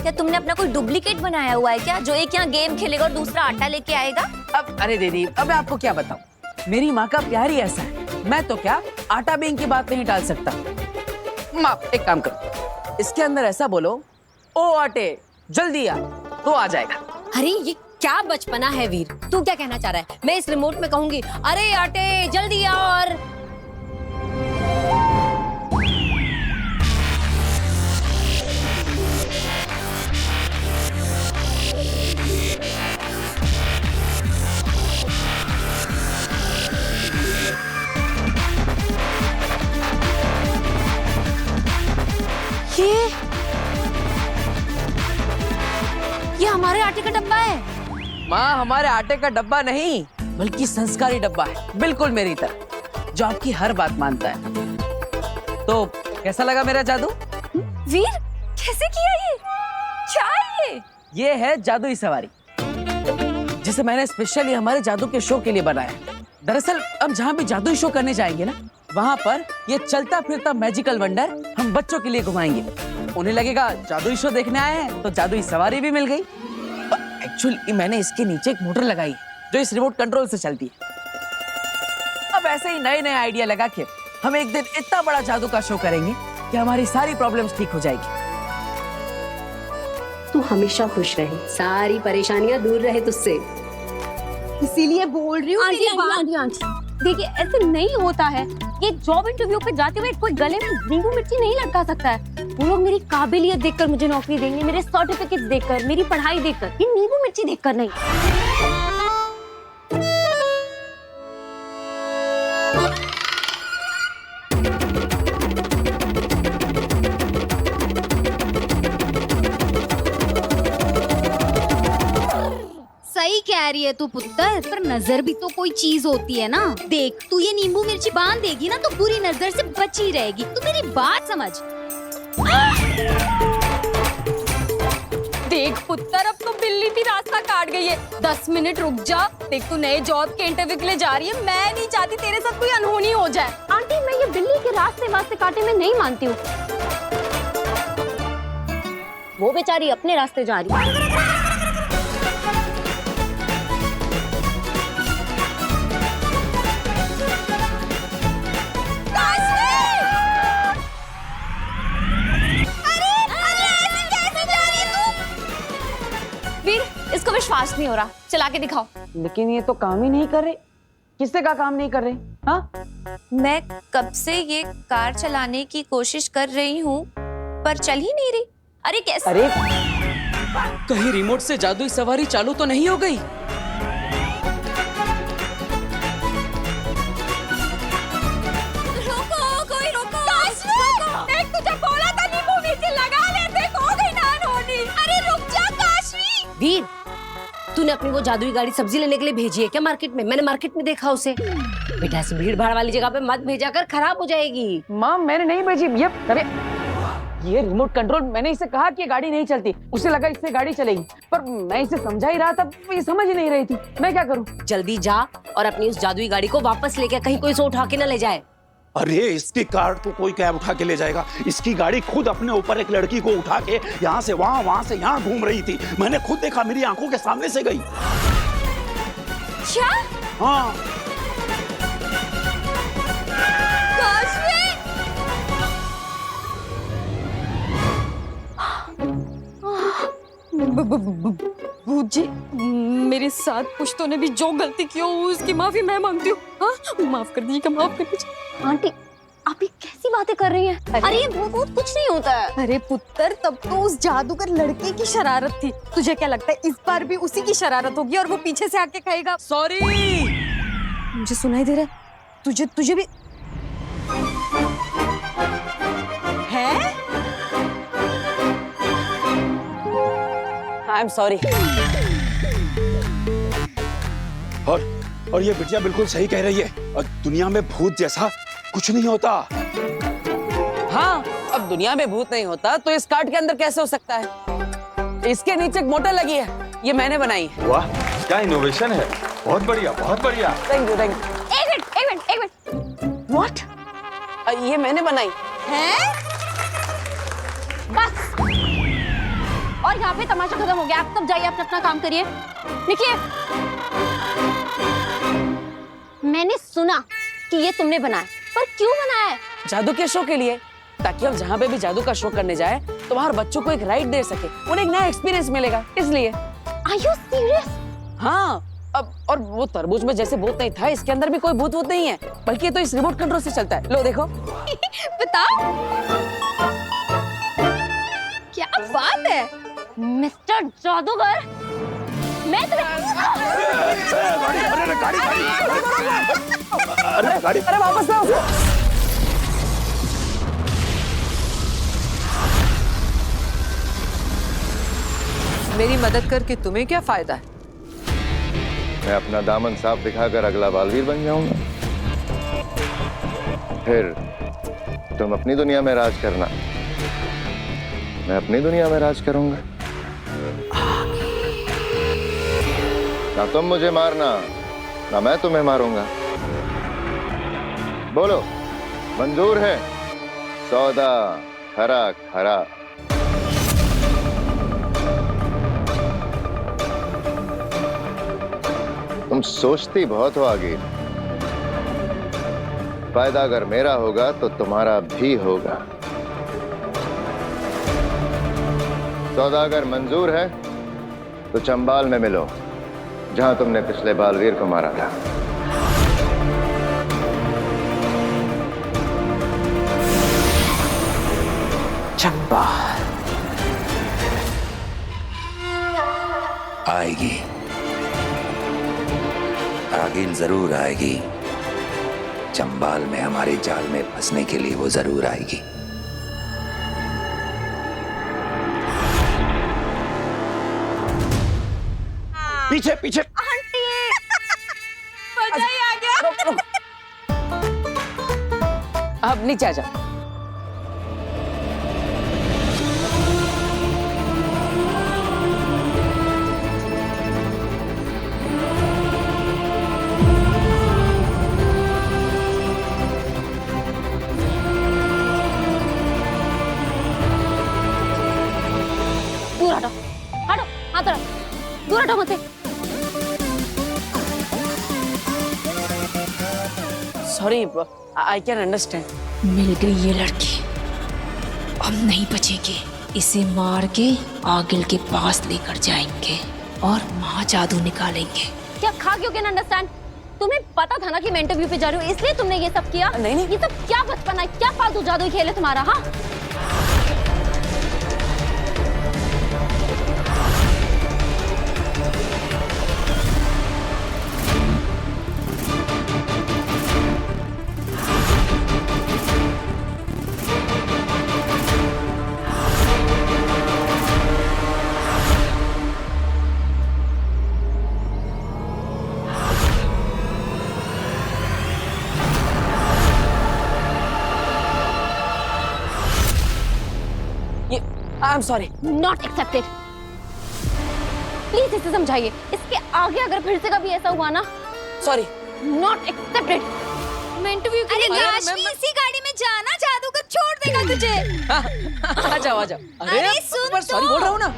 L: क्या तुमने अपना कोई डुप्लीकेट बनाया हुआ है क्या, जो एक यहाँ गेम खेलेगा और दूसरा आटा लेके आएगा?
B: अब अरे दीदी, अब मैं आपको क्या बताऊँ, मेरी माँ का प्यार ही ऐसा है। मैं तो क्या आटा बेंग की बात नहीं टाल सकता। माँ एक काम करो, इसके अंदर ऐसा बोलो, ओ आटे जल्दी आ, तो आ जाएगा।
L: अरे ये क्या बचपना है वीर, तू क्या कहना चाह रहा है? मैं इस रिमोट में कहूंगी, अरे आटे जल्दी आ, और ये हमारे आटे का डब्बा है।
B: माँ, हमारे आटे का डब्बा नहीं, बल्कि संस्कारी डब्बा है, बिल्कुल मेरी तरह, जो आपकी हर बात मानता है। तो कैसा लगा मेरा जादू?
L: वीर, कैसे किया ये? क्या है
B: ये है जादुई सवारी, जिसे मैंने स्पेशली हमारे जादू के शो के लिए बनाया। दरअसल हम जहाँ भी जादुई शो करने जाएंगे ना, वहाँ पर ये चलता फिरता मैजिकल वंडर हम बच्चों के लिए घुमाएंगे। उन्हें लगेगा जादुई शो देखने आए हैं, तो जादुई सवारी भी मिल गई। एक्चुअली मैंने इसके नीचे एक मोटर लगाई जो इस रिमोट कंट्रोल से चलती है। अब ऐसे ही नए नए आइडिया लगा के हम एक दिन इतना बड़ा जादू का शो करेंगे कि हमारी सारी प्रॉब्लम्स ठीक हो जाएगी।
M: तू हमेशा खुश रहे, सारी परेशानियां दूर रहे तुझसे, इसीलिए बोल रही हूँ।
C: आंटी, देखिए ऐसे नहीं होता है। ये जॉब इंटरव्यू पे जाते हुए कोई गले में नींबू मिर्ची नहीं लटका सकता है। वो लोग मेरी काबिलियत देखकर मुझे नौकरी देंगे, मेरे सर्टिफिकेट्स देखकर, मेरी पढ़ाई देखकर, ये नींबू मिर्ची देखकर नहीं।
D: सही कह रही है तू पुत्र, पर नजर भी तो कोई चीज होती है ना। देख, तू ये नींबू मिर्ची बांध देगी ना तो बुरी नजर से बची रहेगी। तू मेरी बात समझ।
L: देख पुत्र, अब तो बिल्ली भी रास्ता काट गई है। 10 मिनट रुक जा। देख, तू नए जॉब के इंटरव्यू के लिए जा रही है, मैं नहीं चाहती तेरे साथ कोई अनहोनी हो जाए।
C: आंटी, मैं ये बिल्ली के रास्ते काटे में नहीं मानती हूँ। वो बेचारी अपने रास्ते जा रही है।
L: काशी!
C: कुछ फास्ट नहीं हो रहा, चला के दिखाओ।
B: लेकिन ये तो काम ही नहीं कर रहे। किससे का काम नहीं कर रहे? हाँ,
N: मैं कब से ये कार चलाने की कोशिश कर रही हूँ पर चल ही नहीं रही। अरे कैसे?
B: अरे कहीं रिमोट से जादुई सवारी चालू तो नहीं हो गई?
N: रोको, कोई रोको। देख, तुझे बोला था नींबू नीचे लगा लेते, हो गई नान होनी। अरे रुक जा काशवी।
L: वीर, तूने अपनी वो जादुई गाड़ी सब्जी लेने के लिए भेजी है क्या मार्केट में? मैंने मार्केट में देखा उसे। बेटा ऐसी भीड़ भाड़ वाली जगह पे मत भेजा कर, खराब हो जाएगी।
B: माँ मैंने नहीं भेजी। ये रिमोट कंट्रोल, मैंने इसे कहा कि ये गाड़ी नहीं चलती, उसे लगा इससे गाड़ी चलेगी, पर मैं इसे समझा ही रहा था, ये समझ ही नहीं रही थी। मैं क्या करूं?
L: जल्दी जा और अपनी उस जादुई गाड़ी को वापस लेके, कहीं कोई इसे उठा के न ले जाए।
A: अरे इसकी कार तो कोई कैब उठा के ले जाएगा। इसकी गाड़ी खुद अपने ऊपर एक लड़की को उठा के यहाँ से वहाँ, वहाँ से यहाँ घूम रही थी। मैंने खुद देखा, मेरी आंखों के सामने से गई।
N: क्या?
A: हाँ।
D: भूत जी, मेरे साथ पुश्तों ने भी जो गलती की हो उसकी माफी मैं मांगती हूँ। हाँ, माफ कर दीजिए, माफ कर दीजिए।
C: आंटी आप ये कैसी बातें कर रही हैं? अरे ये भूत कुछ नहीं होता है।
D: अरे पुत्र, तब तो उस जादूगर लड़के की शरारत थी। तुझे क्या लगता है इस बार भी उसी की शरारत होगी और वो पीछे से आके कहेगा
B: सॉरी?
D: मुझे सुनाई दे रहा है, तुझे भी है?
B: I am sorry.
A: और ये बिटिया बिल्कुल सही कह रही है। और दुनिया में भूत जैसा कुछ नहीं होता।
B: हाँ, अब दुनिया में भूत नहीं होता तो इस कार्ड के अंदर कैसे हो सकता है? इसके नीचे एक मोटर लगी है, ये मैंने बनाई है।
F: वाह, क्या इनोवेशन है। बहुत बढ़िया, बहुत बढ़िया।
B: Thank you, thank you.
C: एक मिनट।
B: व्हाट? ये मैंने बनाई
C: है? बस, और यहाँ पे तमाशा खत्म हो गया। आप सब जाइए, अपना काम करिए, निकलिए। मैंने सुना कि ये तुमने बनाया, पर क्यों बनाया है?
B: जादू के शो के लिए, ताकि हम जहाँ पे भी जादू का शो करने जाए तो बाहर बच्चों को एक राइड दे सके, उन्हें एक नया एक्सपीरियंस मिलेगा, इसलिए।
C: Are you serious?
B: हाँ, अब और वो तरबूज में जैसे भूत नहीं था, इसके अंदर भी कोई भूत नहीं है, बल्कि ये तो इस रिमोट कंट्रोल से चलता है। लो देखो।
C: बताओ, क्या बात है मिस्टर जादूगर। मैं
B: अरे वापस लाओ।
D: मेरी मदद करके तुम्हें क्या फायदा है?
E: मैं अपना दामन साफ दिखाकर अगला बालवीर बन जाऊंगा। फिर तुम अपनी दुनिया में राज करना, मैं अपनी दुनिया में राज करूंगा। ना तुम मुझे मारना, ना मैं तुम्हें मारूंगा। बोलो, मंजूर है? सौदा खरा खरा। तुम सोचती बहुत हो आगे। फायदा अगर मेरा होगा तो तुम्हारा भी होगा। सौदा अगर मंजूर है तो चंबाल में मिलो, जहां तुमने पिछले बालवीर को मारा था।
B: चंबाल
A: आएगी, आगिल जरूर आएगी। चंबाल में हमारे जाल में फंसने के लिए वो जरूर आएगी। पीछे पीछे।
C: आंटी, मजा ही आ गया।
B: अब नीचे आ जाओ।
C: दूर हटो, हटो, हाथ रखो, दूर हटो मुझसे।
B: Sorry, I can understand.
N: मिल गई ये लड़की, अब नहीं बचेगी। इसे मार के आगिल के पास लेकर जाएंगे।
L: और महाजादू निकालेंगे। क्या खा क्यों कैन अंडरस्टैंड? तुम्हें पता था ना कि मैं इंटरव्यू पे जा रही हूँ, इसलिए तुमने ये सब किया?
B: नहीं।
L: ये सब क्या बचपन है, क्या फालतू जादू खेल है तुम्हारा? हाँ,
B: I am sorry.
L: Not accepted. Please इसे समझाइए, इसके आगे अगर फिर से कभी ऐसा हुआ ना,
B: सॉरी।
L: Not accepted. मैं इंटरव्यू के लिए
N: काशवी, इसी गाड़ी में जाना, जादूगर छोड़ देगा तुझे।
B: आ जाओ।
N: अरे सुन
B: पर सॉरी बोल रहा हूँ ना।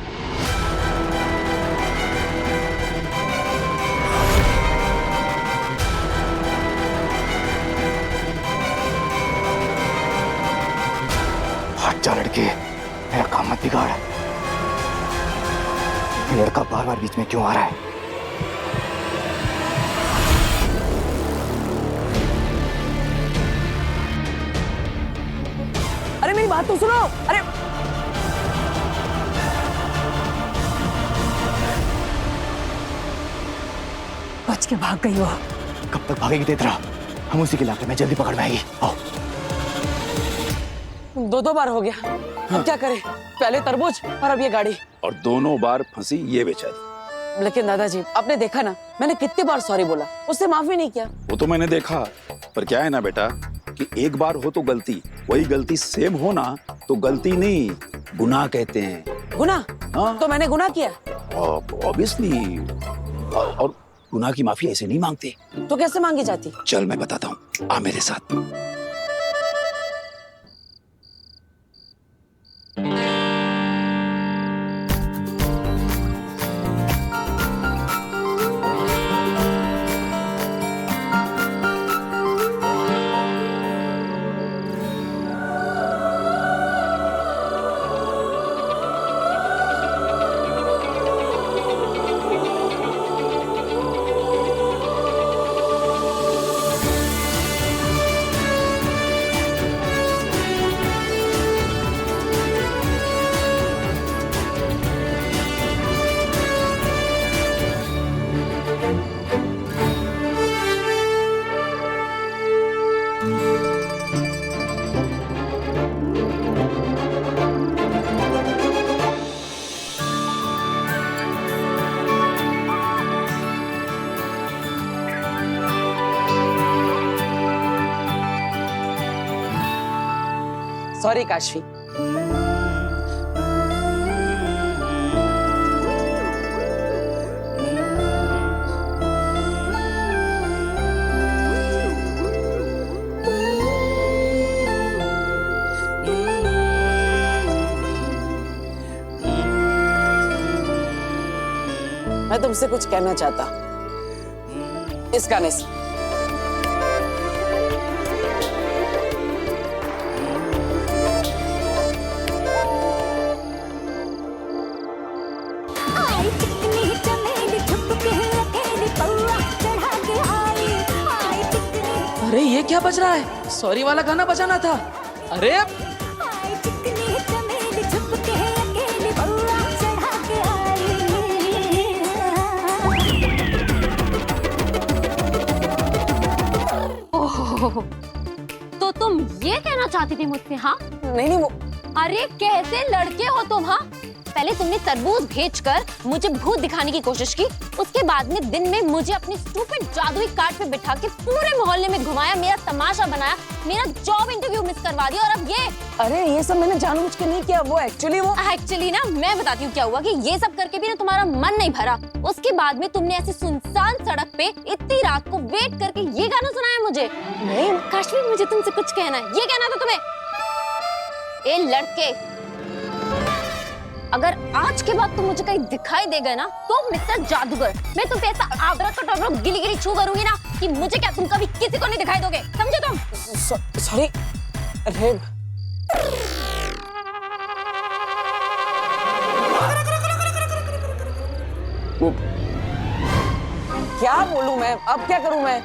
A: हट जा लड़के, मेरा काम मत बिगाड़। ये लड़का बार बार बीच में क्यों आ रहा है?
B: अरे मेरी बात तो सुनो। अरे बच के भाग गई हो।
A: कब तक भागेगी तेतरा? हम उसी के इलाके में, जल्दी पकड़ में आएगी। आओ।
B: दो बार हो गया। अब क्या करें? पहले तरबूज और अब ये गाड़ी।
G: और दोनों बार फंसी ये बेचारी।
B: लेकिन दादाजी, आपने देखा ना मैंने कितनी बार सॉरी बोला, उससे माफी नहीं किया।
G: वो तो मैंने देखा, पर क्या है ना बेटा कि एक बार हो तो गलती, वही गलती सेम हो ना तो गलती नहीं, गुनाह कहते हैं।
B: गुनाह?
G: हाँ।
B: तो मैंने गुनाह किया?
G: ऑब्वियसली। और गुनाह की माफी ऐसे नहीं मांगते।
B: तो कैसे मांगी जाती?
G: चल मैं बताता हूँ, आ मेरे साथ।
B: सॉरी काशवी। मैं तुमसे कुछ कहना चाहता इस गाने से। अरे ये क्या बज रहा है? सॉरी वाला गाना बजाना था। अरे
L: तो तुम ये कहना चाहती थी मुझसे? हाँ
B: नहीं वो।
L: अरे कैसे लड़के हो तुम? हाँ, पहले तुमने तरबूज भेजकर मुझे भूत दिखाने की कोशिश की, उसके बाद में दिन में मुझे अपनी स्टूपिड जादुई कार्ट पे बिठा के पूरे मोहल्ले में घुमाया, मेरा तमाशा बनाया, मेरा जॉब इंटरव्यू मिस करवा दिया, और अब ये।
B: अरे ये सब मैंने जानबूझ के नहीं किया, वो एक्चुअली
L: ना मैं बताती हूँ क्या हुआ कि ये सब करके भी ना तुम्हारा मन नहीं भरा। उसके बाद में तुमने ऐसी सुनसान सड़क पे इतनी रात को वेट करके ये गाना सुनाया मुझे। नहीं काशवी, मुझे तुमसे कुछ कहना है। ये कहना था तुम्हें? ए लड़के, अगर आज के बाद तुम मुझे कहीं दिखाई दे गए ना तो मिस्टर जादूगर, मैं तुम पे ऐसा आबरा गिली गिली छू करूंगी ना कि मुझे क्या तुम कभी किसी को नहीं दिखाई दोगे, समझे तुम?
B: सॉरी। अरे
A: वो
B: क्या बोलूं मैं, अब क्या करूं मैं?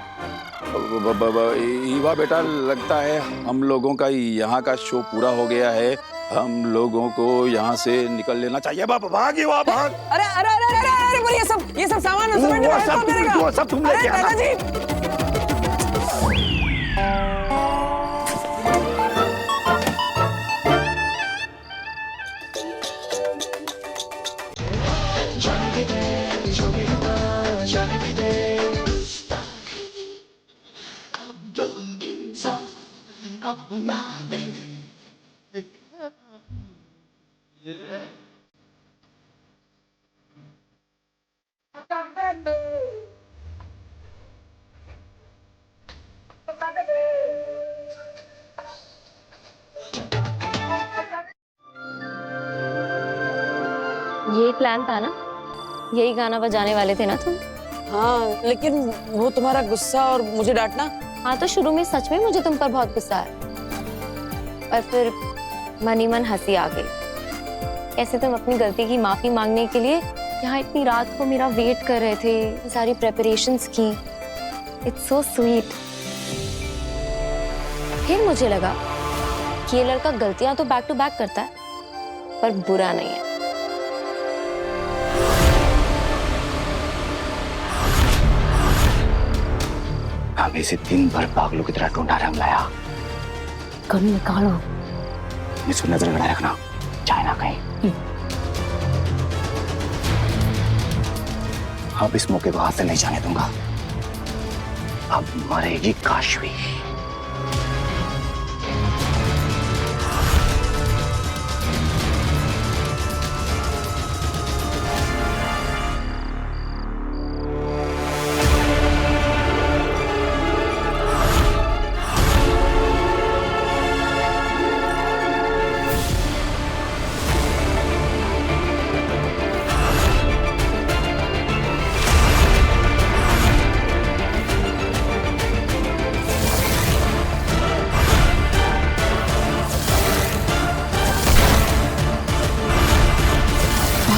G: ईवा बेटा, लगता है हम लोगों का यहाँ का शो पूरा हो गया है। हम लोगों को यहाँ से निकल लेना चाहिए। बाबा भाग ईवा, भाग।
B: अरे अरे अरे अरे अरे बोलिए, ये सब सामान
A: वो सब तुम लेके आना।
B: दादाजी।
C: यही प्लान था ना, यही गाना बजाने वाले थे ना तुम?
B: हाँ, लेकिन वो तुम्हारा गुस्सा और मुझे डांटना।
C: हाँ, तो शुरू में सच में मुझे तुम पर बहुत गुस्सा आया, और फिर मन ही मन हंसी आ गई। कैसे तुम अपनी गलती की माफी मांगने के लिए यहाँ इतनी रात को मेरा वेट कर रहे थे, सारी प्रेपरेशंस की। It's so sweet. फिर मुझे लगा कि ये लड़का गलतियां तो बैक टू बैक करता है, पर बुरा नहीं है।
A: हम इसे दिन भर पागलों की तरह ढूंढा रंग लाया।
C: कभी निकालो।
A: इसको नजर गड़ा रखना, चाहे ना कहीं। अब इस मौके को हाथ से नहीं जाने दूंगा। अब मरेगी काशवी।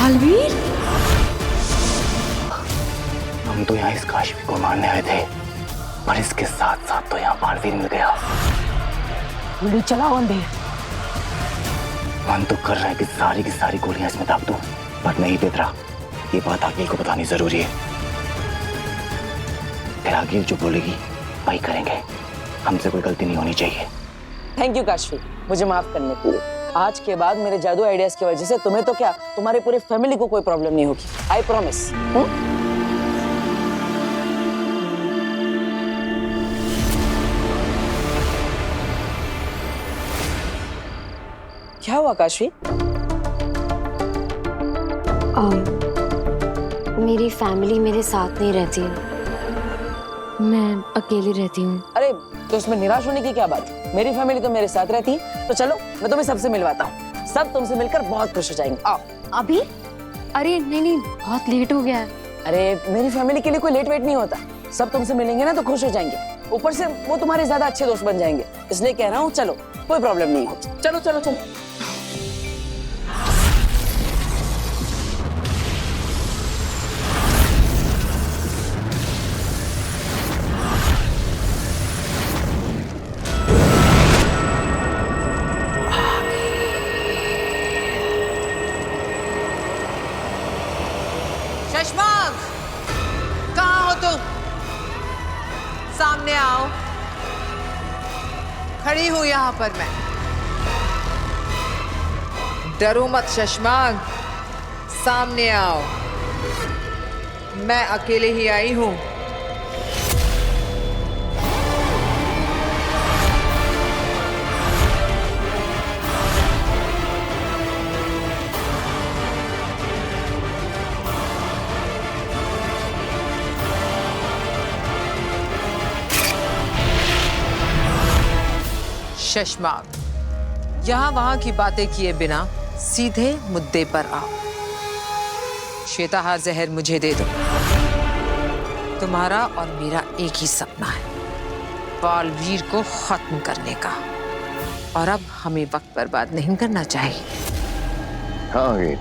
B: बालवीर,
A: हम तो यहाँ इस काशवी को मारने आए थे, पर इसके साथ साथ तो यहाँ बालवीर मिल गया।
B: गोली चलाओ अंधेर।
A: मन तो कर रहा है कि सारी की सारी गोलियां इसमें दाग दूं, पर नहीं बेतरा। ये बात आगिल को बतानी जरूरी है। फिर आगिल जो बोलेगी वही करेंगे। हमसे कोई गलती नहीं होनी चाहिए।
B: थैंक यू काशवी, मुझे माफ करने के लिए। आज के बाद मेरे जादू आइडियाज की वजह से तुम्हें तो क्या, तुम्हारी पूरी फैमिली को कोई प्रॉब्लम नहीं होगी। I promise. क्या हुआ काशवी?
C: मेरी फैमिली मेरे साथ नहीं रहती है, मैं अकेली रहती हूँ।
B: अरे तो इसमें निराश होने की क्या बात? मेरी फैमिली तो मेरे साथ रहती है। तो चलो मैं तुम्हें सबसे मिलवाता हूँ। सब तुमसे मिलकर बहुत खुश हो जाएंगे। आओ।
C: अभी? अरे नहीं, बहुत लेट हो गया है।
B: अरे मेरी फैमिली के लिए कोई लेट वेट नहीं होता। सब तुमसे मिलेंगे ना तो खुश हो जाएंगे। ऊपर से वो तुम्हारे ज्यादा अच्छे दोस्त बन जाएंगे। इसलिए कह रहा हूँ, चलो, कोई प्रॉब्लम नहीं है। चलो चलो चलो।
O: शशमांक, कहाँ हो तुम? सामने आओ। खड़ी हूं यहाँ पर मैं। डरो मत शशमांक, सामने आओ। मैं अकेले ही आई हूं। शशमांक, यहाँ वहां की बातें किए बिना सीधे मुद्दे पर आओ। श्वेताहार जहर मुझे दे दो। तुम्हारा और मेरा एक ही सपना है, बालवीर को खत्म करने का। और अब हमें वक्त बर्बाद नहीं करना चाहिए।
E: हाँ गीत,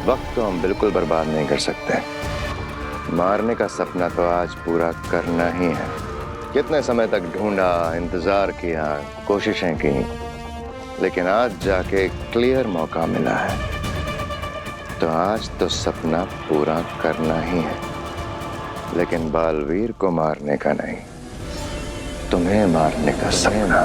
E: वक्त तो हम बिल्कुल बर्बाद नहीं कर सकते। मारने का सपना तो आज पूरा करना ही है। कितने समय तक ढूंढा, इंतजार किया, कोशिशें की, लेकिन आज जाके क्लियर मौका मिला है, तो आज तो सपना पूरा करना ही है, लेकिन बालवीर को मारने का नहीं, तुम्हें मारने का सपना।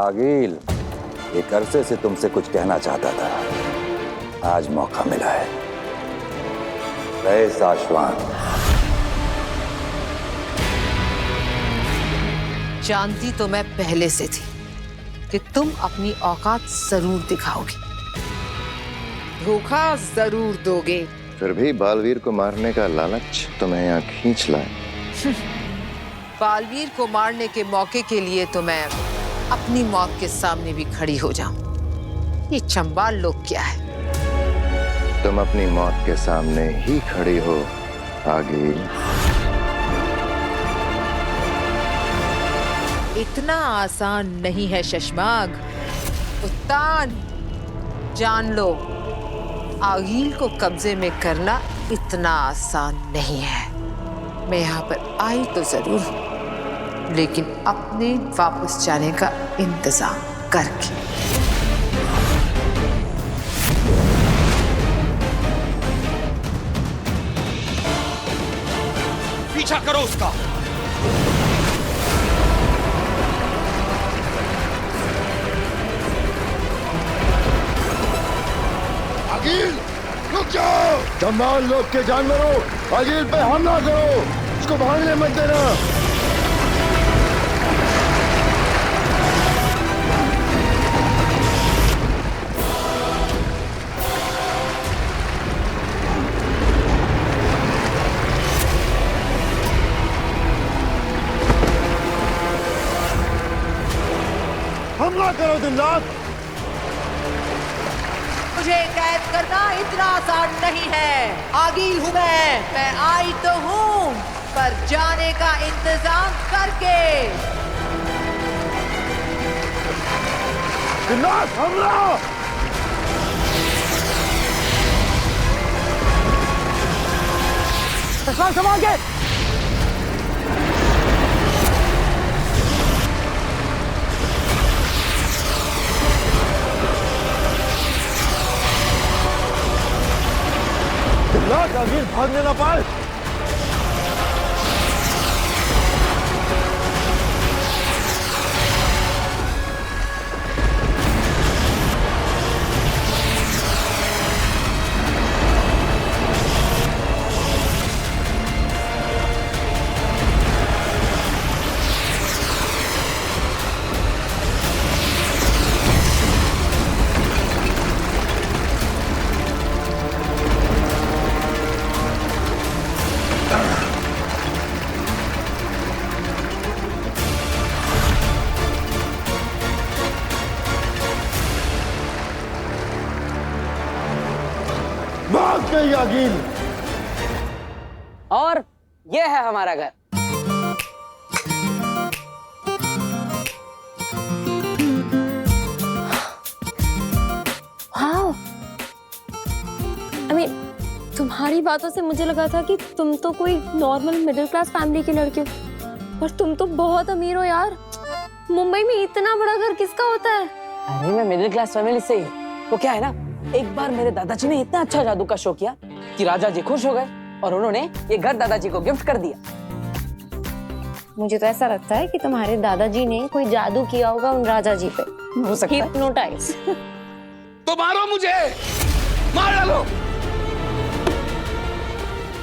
F: आगिल, एक अरसे से तुमसे कुछ कहना चाहता था, आज मौका मिला है। गए साशवान।
O: जानती तो मैं पहले से थी कि तुम अपनी औकात जरूर दिखाओगे, धोखा जरूर दोगे।
E: फिर भी बालवीर को मारने का लालच तुम्हें यहाँ खींच लाए।
O: बालवीर को मारने के मौके के लिए तो मैं अपनी मौत के सामने भी खड़ी हो जाऊं। ये चंबाल लोग क्या है?
E: तुम अपनी मौत के सामने ही खड़ी हो आगिल।
O: इतना आसान नहीं है शशमाग। उत्तान, जान लो, आगिल को कब्जे में करना इतना आसान नहीं है। मैं यहाँ पर आई तो जरूर हूँ, लेकिन अपने वापस जाने का इंतजाम करके।
A: पीछा करो उसका।
E: आगिल, रुक जाओ। चंबाल लोग के जानवरों, आगिल पे हमला करो, उसको भागने मत देना। हमला करो दिन रात।
O: मुझे कैद करना इतना आसान नहीं है। आगिल हूँ मैं आई तो हूँ, पर जाने का इंतजाम करके।
E: दिन रात हमला।
H: संभाल के। आगिल भागने ना पाए। भाग गई आगिल।
B: और ये है हमारा घर।
C: वाओ, I mean, तुम्हारी बातों से मुझे लगा था कि तुम तो कोई नॉर्मल मिडिल क्लास फैमिली की लड़की हो, पर तुम तो बहुत अमीर हो यार। मुंबई में इतना बड़ा घर किसका होता है?
B: अरे मैं मिडिल क्लास फैमिली से ही हूँ। वो क्या है ना, एक बार मेरे दादाजी ने इतना अच्छा जादू का शो किया कि राजा जी खुश हो गए और उन्होंने ये घर दादाजी को गिफ्ट कर दिया।
C: मुझे तो ऐसा लगता है कि तुम्हारे दादाजी ने कोई जादू किया होगा उन राजा जी पे।
B: हो सकता है।
C: हिप्नोटाइज।
G: तो मारो मुझे, मार डालो,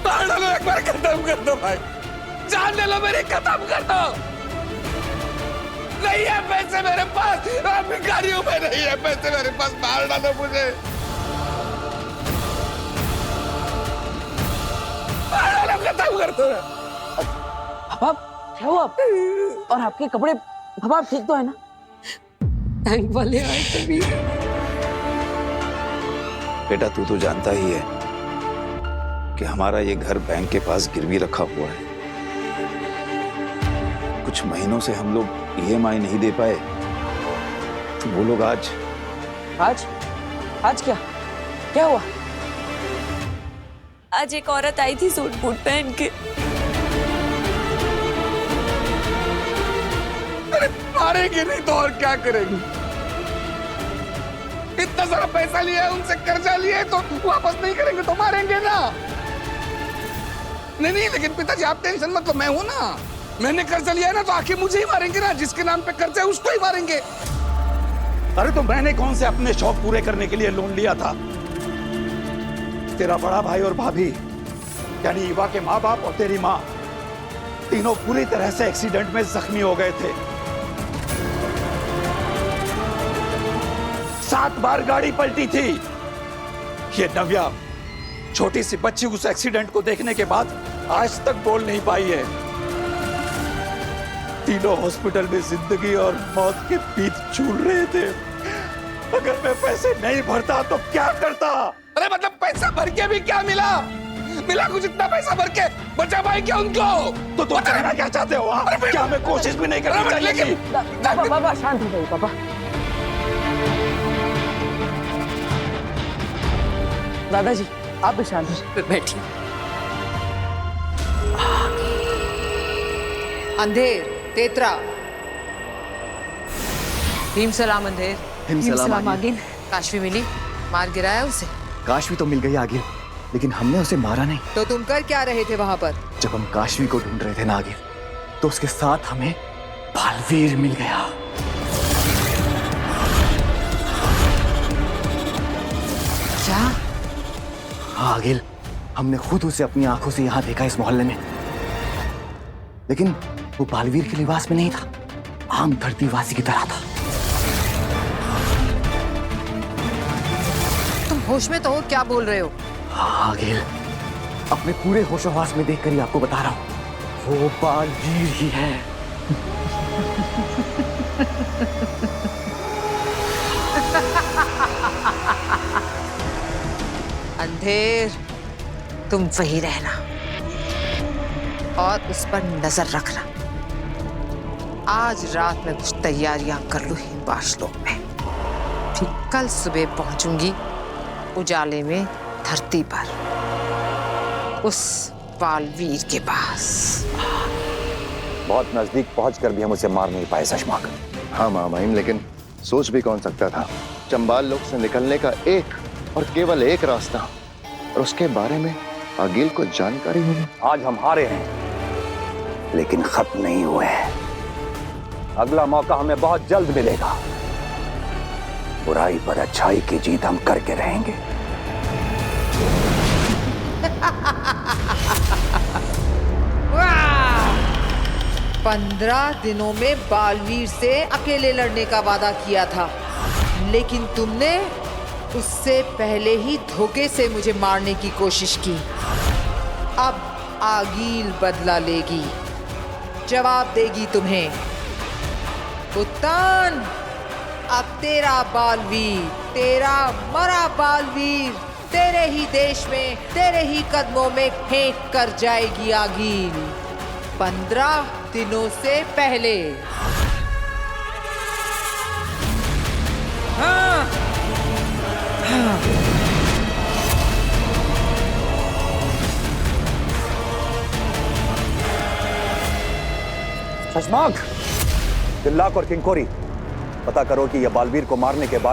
G: मार डालो, एक बार खत्म कर दो भाई, जान ले लो मेरी, खत्म कर दो। नहीं है पैसे मेरे पास, मैं भिखारी हूं, मैं नहीं है पैसे मेरे पास, मार डालो मुझे, मार डालो, खत्म कर दो।
B: पापा क्या हुआ? और आपके कपड़े, पापा ठीक तो है ना?
L: बैंक वाले आए तभी।
A: बेटा तू तो जानता ही है कि हमारा ये घर बैंक के पास गिरवी रखा हुआ है। कुछ महीनों से हम लोग EMI नहीं दे पाए, तो वो लोग आज क्या हुआ?
N: आज एक औरत आई थी सूट बूट पहन के।
G: अरे मारेंगे नहीं तो और क्या करेंगे? इतना सारा पैसा लिया है उनसे, कर्जा लिया है, तो वापस नहीं करेंगे तो मारेंगे ना। नहीं, लेकिन पिताजी आप टेंशन मत लो, मैं हूं ना, मैंने कर्जा लिया है ना, तो आखिर मुझे ही मारेंगे ना, जिसके नाम पे कर्जा है उसको ही मारेंगे।
A: अरे तो मैंने कौन से अपने शौक पूरे करने के लिए लोन लिया था? तेरा बड़ा भाई और भाभी यानी ईवा के माँ बाप और तेरी माँ तीनों पूरी तरह से एक्सीडेंट में जख्मी हो गए थे। 7 बार गाड़ी पलटी थी। ये नव्या छोटी सी बच्ची उस एक्सीडेंट को देखने के बाद आज तक बोल नहीं पाई है। तीनों हॉस्पिटल में जिंदगी और मौत के बीच झूल रहे थे। अगर मैं पैसे नहीं भरता तो क्या करता?
G: अरे मतलब पैसा भर के भी क्या मिला? मिला कुछ इतना पैसा भर के बचा पाए क्या उनको?
A: तो तुम कहना क्या चाहते हो? क्या हमें कोशिश भी नहीं करनी चाहिए?
B: पापा शांत हो जाइए पापा। दादाजी आप भी शांत हो, बैठिए।
O: अंधेर, तेतरा, भीम सलाम अंधेर।
J: भीम सलाम
B: आगिल।
O: काशवी मिली? मार गिराया उसे?
J: काशवी तो मिल गई आगिल, लेकिन हमने उसे मारा नहीं।
O: तो तुम कर क्या रहे थे वहां पर?
J: जब हम काशवी को ढूंढ रहे थे ना आगिल, तो उसके साथ हमें बालवीर मिल गया।
O: क्या?
J: हाँ आगिल, हमने खुद उसे अपनी आंखों से यहाँ देखा इस मोहल्ले में, लेकिन वो बालवीर के लिबास में नहीं था, आम धरतीवासी की तरह था।
O: तुम होश में तो हो? क्या बोल रहे हो?
J: हाँ आगिल, अपने पूरे होशोहवास में देखकर ही आपको बता रहा हूँ, वो बालवीर ही है।
O: अंधेर, तुम वही रहना और उस पर नजर रखना। आज रात में कुछ तैयारियां कर लूं हिमवाशलोक में, फिर कल सुबह पहुंचूंगी उजाले में धरती पर, उस बालवीर के पास।
F: बहुत नजदीक पहुंचकर भी हम उसे मार नहीं पाए सशमाक।
E: हाँ मामाइन, लेकिन सोच भी कौन सकता था चंबाल लोक से निकलने का एक और केवल एक रास्ता, और उसके बारे में आगिल को जानकारी होगी।
F: आज हम हारे हैं, लेकिन खत्म नहीं हुए हैं। अगला मौका हमें बहुत जल्द मिलेगा। बुराई पर अच्छाई की जीत हम करके रहेंगे।
O: वाह! 15 दिनों में बालवीर से अकेले लड़ने का वादा किया था, लेकिन तुमने उससे पहले ही धोखे से मुझे मारने की कोशिश की। अब आगील बदला लेगी, जवाब देगी तुम्हें। उत्तान, अब तेरा बालवीर, तेरा मरा बालवीर तेरे ही देश में, तेरे ही कदमों में फेंक कर जाएगी आगील, 15 दिनों से पहले। हाँ।
F: शशमाक, तिल्लाक और किंकोरी, पता करो कि यह बालवीर को मारने के बाद